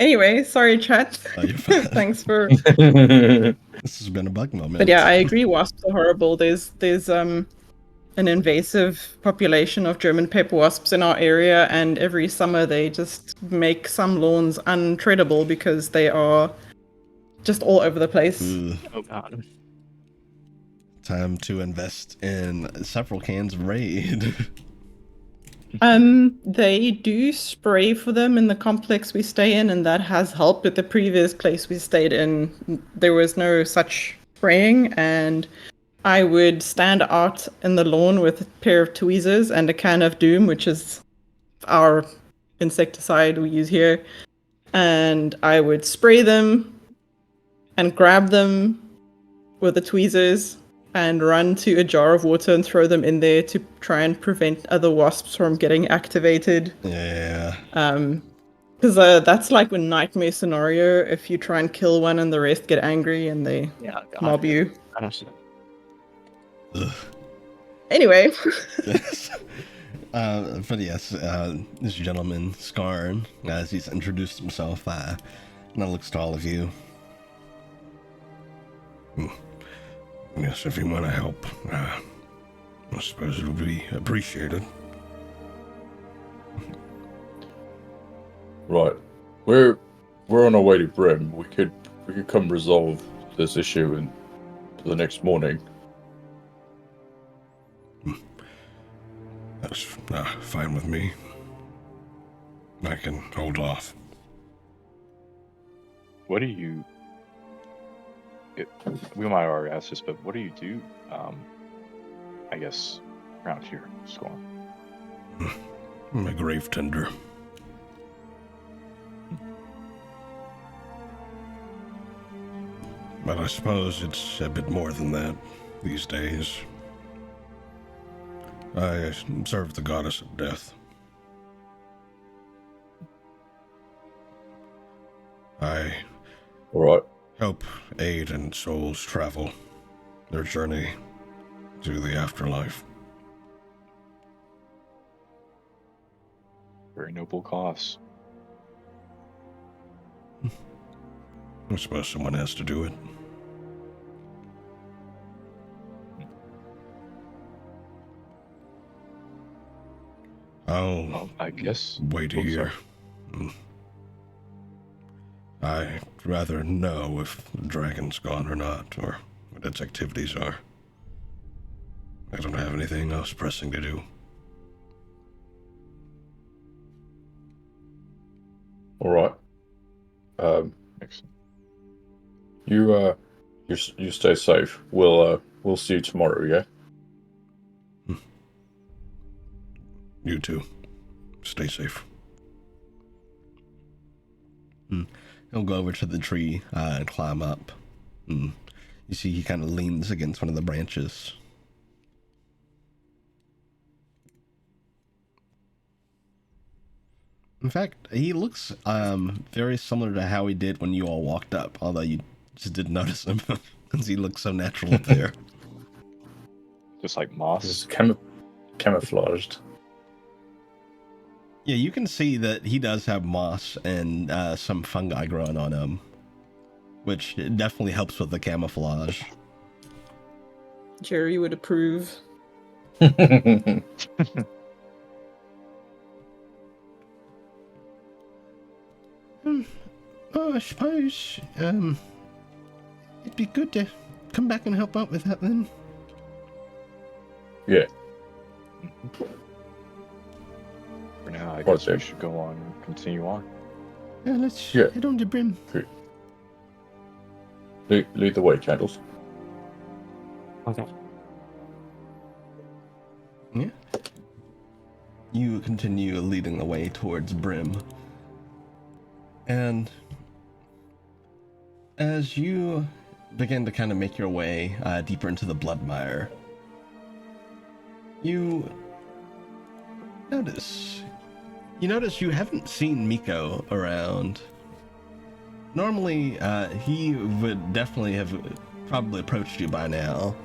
Anyway, sorry, chat. Oh, you're fine. Thanks for. This has been a bug moment. But yeah, I agree. Wasps are horrible. There's an invasive population of German paper wasps in our area, and every summer they just make some lawns untreadable because they are just all over the place. Ugh. Oh god. Time to invest in several cans of Raid. They do spray for them in the complex we stay in, and that has helped. At the previous place we stayed in, there was no such spraying, and I would stand out in the lawn with a pair of tweezers and a can of Doom, which is our insecticide we use here, and I would spray them and grab them with the tweezers and run to a jar of water and throw them in there to try and prevent other wasps from getting activated. Yeah. Because that's like a nightmare scenario if you try and kill one and the rest get angry and they mob you. Ugh. Anyway. Yes. But yes, this gentleman, Skarn, as he's introduced himself, now looks to all of you. Yes, if you want to help, I suppose it'll be appreciated. Right. We're on our way to Brim. We could come resolve this issue and the next morning. That's fine with me. I can hold off. What do you? We might already ask this, but what do you do? I guess around here, Scorn. I'm a grave tender. But I suppose it's a bit more than that these days. I serve the goddess of death. I Alright. help aid in souls travel their journey to the afterlife. Very noble cause. I suppose someone has to do it. Well, I guess. Wait here. I'd rather know if the dragon's gone or not, or what its activities are. I don't have anything else pressing to do. Alright. Excellent. You stay safe. We'll see you tomorrow, yeah? You too. Stay safe. He'll go over to the tree and climb up. You see he kind of leans against one of the branches. In fact, he looks very similar to how he did when you all walked up, although you just didn't notice him because he looks so natural up there. Just like moss. It's camouflaged. Yeah, you can see that he does have moss and some fungi growing on him, which definitely helps with the camouflage. Jerry would approve. I suppose it'd be good to come back and help out with that then. Yeah. For now, I guess we should go on and continue on. Yeah, let's head on to Brim. Lead the way, Candles. Okay. Yeah. You continue leading the way towards Brim. And as you begin to kind of make your way deeper into the Bloodmire, you notice you haven't seen Miko around. Normally, he would definitely have probably approached you by now,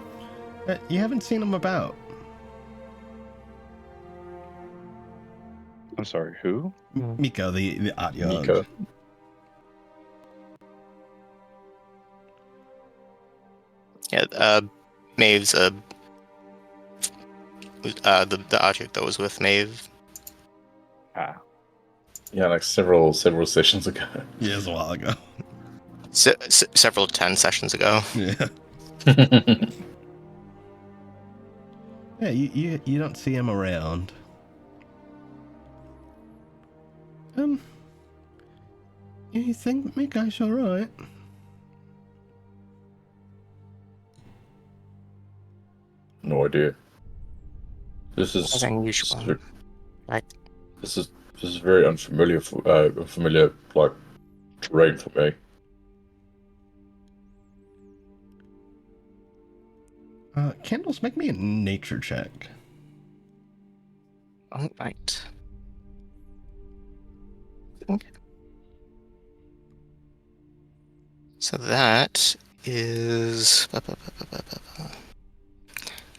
but you haven't seen him about. I'm sorry, who? Miko, the Atyog. Miko. Maeve's the object that was with Maeve. Ah. Yeah, like several sessions ago. Yeah, it was a while ago. Several 10 sessions ago. Yeah. Yeah, you don't see him around. You think my guy's alright? No idea. This It's is unusual. But this is very unfamiliar familiar like terrain for me. Candles, make me a nature check. all right. So that is that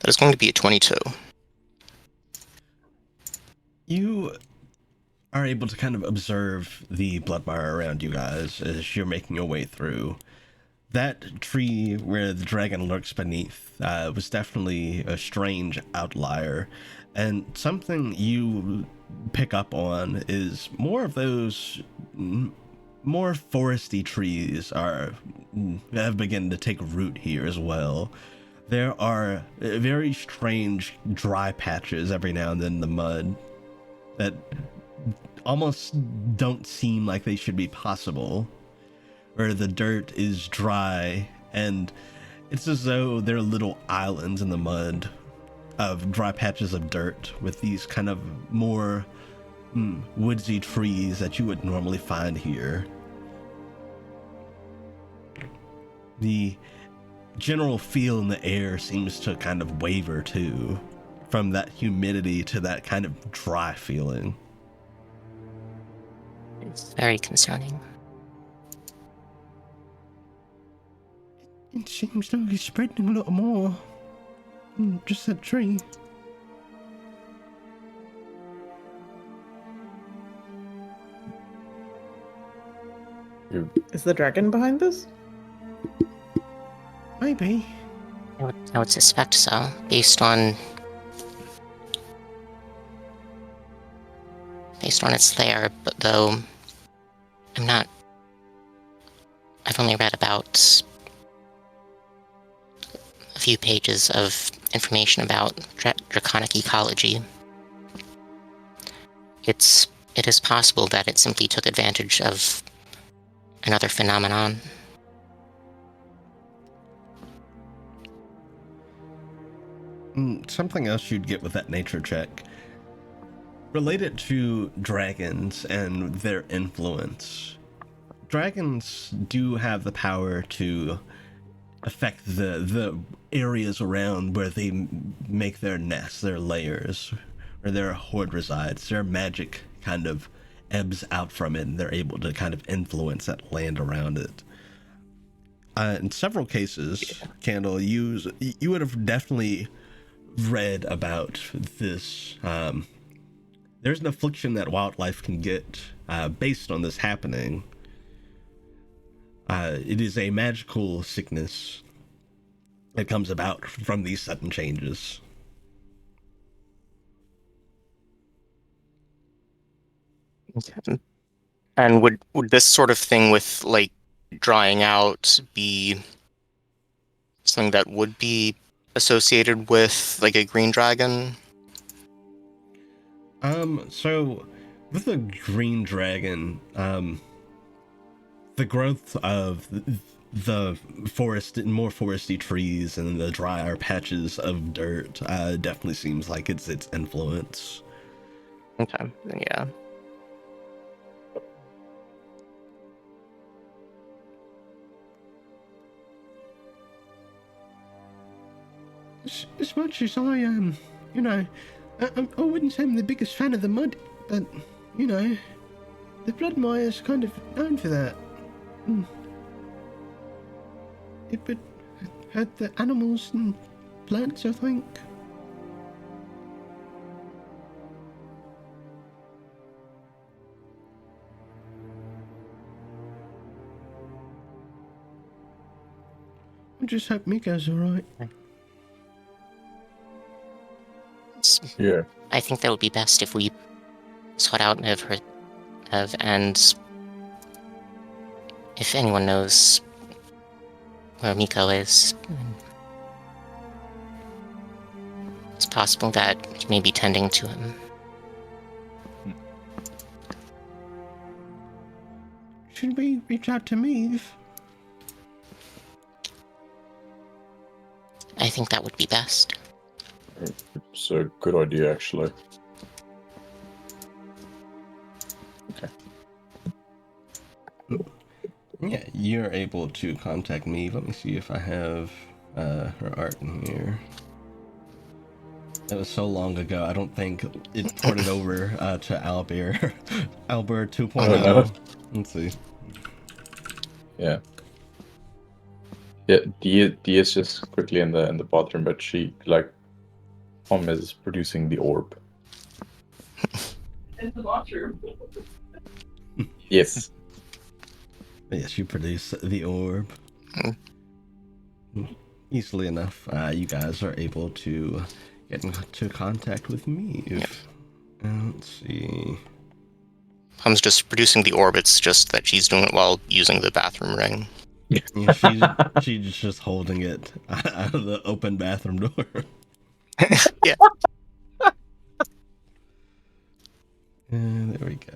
is going to be a 22. You are able to kind of observe the blood bar around you guys as you're making your way through. That tree where the dragon lurks beneath was definitely a strange outlier, and something you pick up on is more of those more foresty trees have begun to take root here as well. There are very strange dry patches every now and then in the mud that almost don't seem like they should be possible, where the dirt is dry and it's as though there are little islands in the mud of dry patches of dirt with these kind of more woodsy trees that you would normally find here. The general feel in the air seems to kind of waver too, from that humidity to that kind of dry feeling. It's very concerning. It seems like it's spreading a lot more than just that tree. Is the dragon behind this? Maybe. I would suspect so, based on its lair, but though I've only read about a few pages of information about draconic ecology. It is possible that it simply took advantage of another phenomenon. Something else you'd get with that nature check. Related to dragons and their influence. Dragons do have the power to affect the areas around where they make their nests, their lairs, where their horde resides. Their magic kind of ebbs out from it, and they're able to kind of influence that land around it. In several cases, Candle, you would have definitely read about this. There's an affliction that wildlife can get based on this happening. It is a magical sickness that comes about from these sudden changes. And would this sort of thing with like drying out be something that would be associated with like a green dragon? So with the green dragon, the growth of the forest and more foresty trees and the drier patches of dirt definitely seems like it's its influence. Okay, then yeah. As much as I I wouldn't say I'm the biggest fan of the mud, but the Bloodmire's kind of known for that. It would hurt the animals and plants, I think. just hope Miko's alright. Yeah. I think that would be best if we sought out and if anyone knows where Miko is, it's possible that he may be tending to him. Should we reach out to Meave? I think that would be best. It's a good idea, actually. Yeah, you're able to contact Meave. Let me see if I have her art in here. It was so long ago, I don't think it ported over to Albert. Albert 2.0. Oh, no. Let's see. Yeah. Yeah, Dia is just quickly in the bathroom, but she Mom is producing the orb. In the bathroom. Yes. Yes, you produce the orb. Easily enough, you guys are able to get into contact with Meave. Let's see. Mom's just producing the orb. It's just that she's doing it while using the bathroom ring. Yeah, she's just holding it out of the open bathroom door. Yeah. And there we go.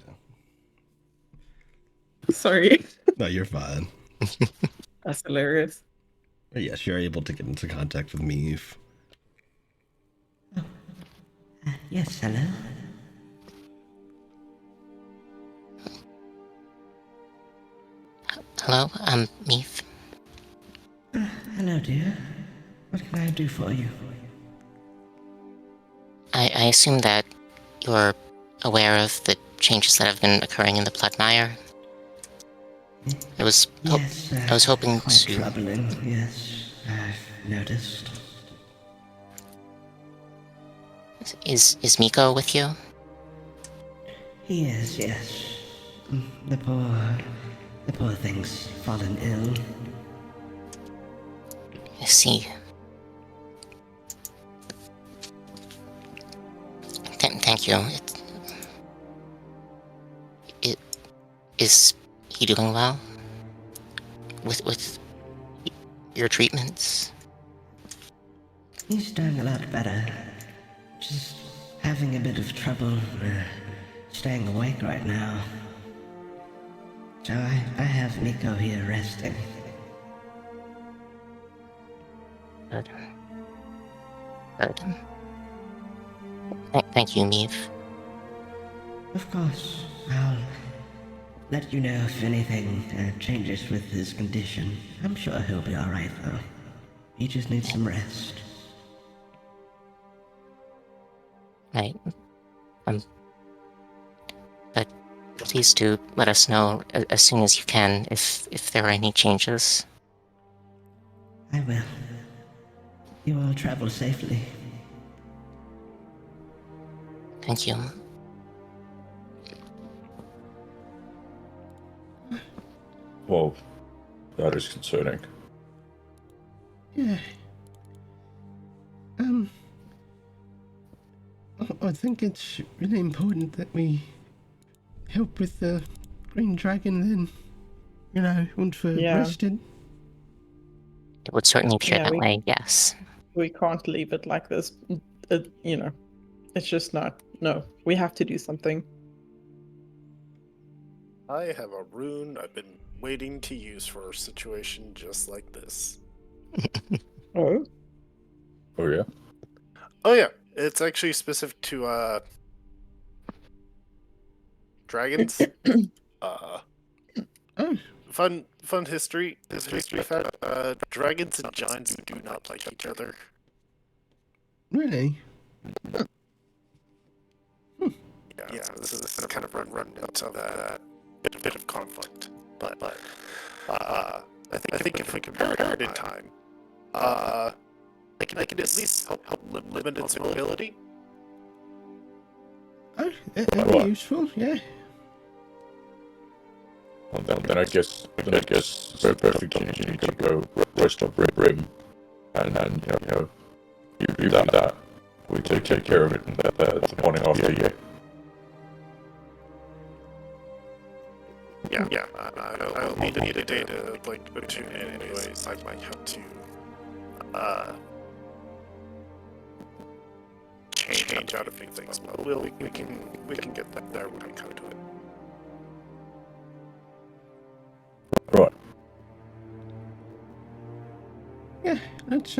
Sorry. No, you're fine. That's hilarious. But yes, you're able to get into contact with Meave. Yes, hello. Hello, Meave. Hello, dear. What can I do for you? I assume that you're aware of the changes that have been occurring in the Bloodmire. I was hoping quite to. troubling. Yes, I've noticed. Is Miko with you? He is, yes. The poor thing's fallen ill. I see. Thank you. Is he doing well? With your treatments? He's doing a lot better. Just having a bit of trouble staying awake right now. So I have Miko here resting. Good. Thank you, Meave. Of course, I'll let you know if anything changes with his condition. I'm sure he'll be alright though. He just needs some rest. Right. But please do let us know as soon as you can if there are any changes. I will. You all travel safely. Thank you. Well, that is concerning. Yeah. I think it's really important that we help with the Green Dragon then, once we're rested. It would certainly appear Yeah, that we- way, yes. We can't leave it like this. It's just not. No, we have to do something. I have a rune I've been waiting to use for a situation just like this. Oh? Oh yeah. Oh yeah, it's actually specific to dragons. Oh. Fun history fact. Dragons and giants do not like each other. Really? Yeah, this is kind of run into that bit of conflict. But I think if we compare it in time, I can at least help limit its ability. Oh, that'd be useful, yeah. Well, then I guess very perfect opportunity to go rest of Brim, and you do that. We take care of it in the morning after. Yeah. I'll need a day to tune in anyways. I might have to change out a few things, but we can get that there when we come to it. Right. Yeah, let's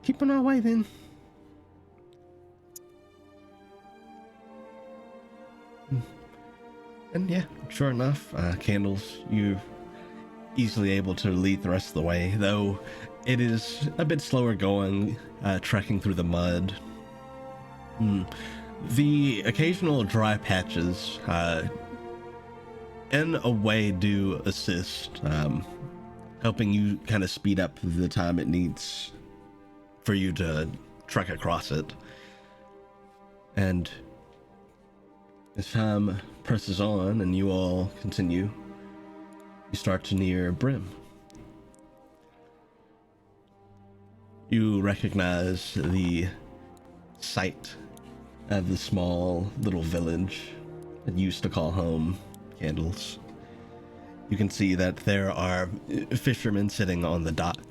keep on our way then. And yeah, sure enough, Candles, you're easily able to lead the rest of the way, though it is a bit slower going, trekking through the mud. The occasional dry patches, in a way, do assist, helping you kind of speed up the time it needs for you to trek across it. And as time presses on and you all continue, you start to near Brim. You recognize the site of the small little village that you used to call home, Candles. You can see that there are fishermen sitting on the dock,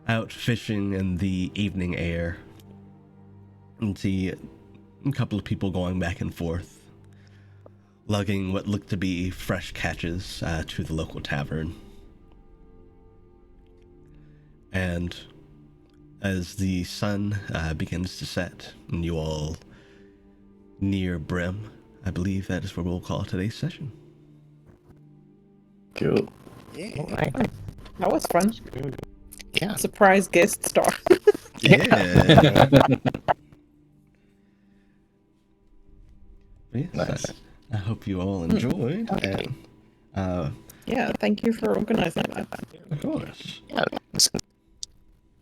out fishing in the evening air. And see a couple of people going back and forth, lugging what look to be fresh catches to the local tavern. And as the sun begins to set and you all near Brim, I believe that is where we'll call today's session. Cool. Yeah. All right. That was fun. Yeah. Surprise guest star. Yeah. Yes, Nice. I hope you all enjoyed. And, Yeah, thank you for organizing that. of course. Yeah. It was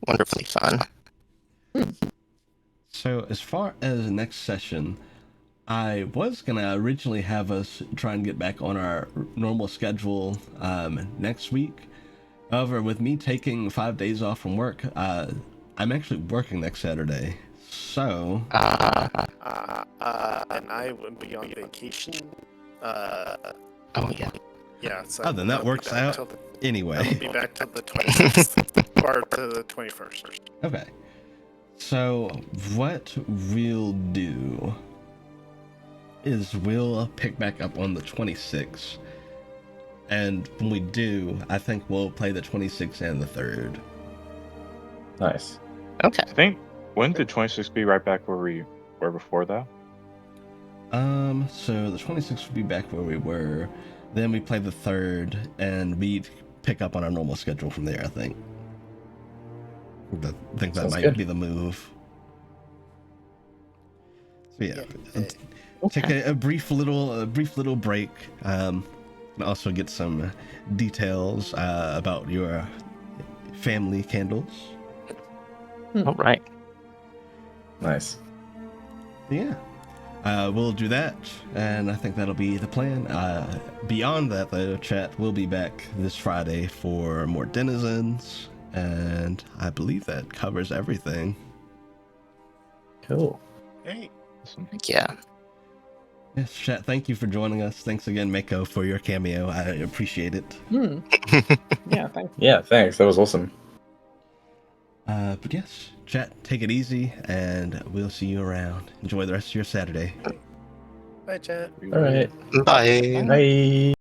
wonderfully fun. So as far as next session, I was gonna originally have us try and get back on our normal schedule next week. However, with me taking 5 days off from work, I'm actually working next Saturday. So And I would be on vacation. Oh yeah. Yeah. So Oh, then that I'll be works back out. till the- anyway. I'll be back till the 26th or to the 21st. Okay. So what we'll do is we'll pick back up on the 26th. And when we do, I think we'll play the 26th and the 3rd. Nice. Okay. I think, wouldn't the 26 be right back where we were before, though? So the 26th would be back where we were. Then we play the 3rd, and we pick up on our normal schedule from there, I think. I think that Sounds might good. be the move. So yeah, take Okay. a brief little break. And also get some details about your family, Candles. All right. Nice. Yeah. We'll do that, and I think that'll be the plan. Beyond that, though, chat, we'll be back this Friday for more denizens, and I believe that covers everything. Cool. Hey. Yeah. Yes, chat, thank you for joining us. Thanks again, Mako, for your cameo. I appreciate it. Yeah, thanks. Yeah, thanks. That was awesome. But yes, chat, take it easy, and we'll see you around. Enjoy the rest of your Saturday. Bye, chat. All right. Bye. Bye.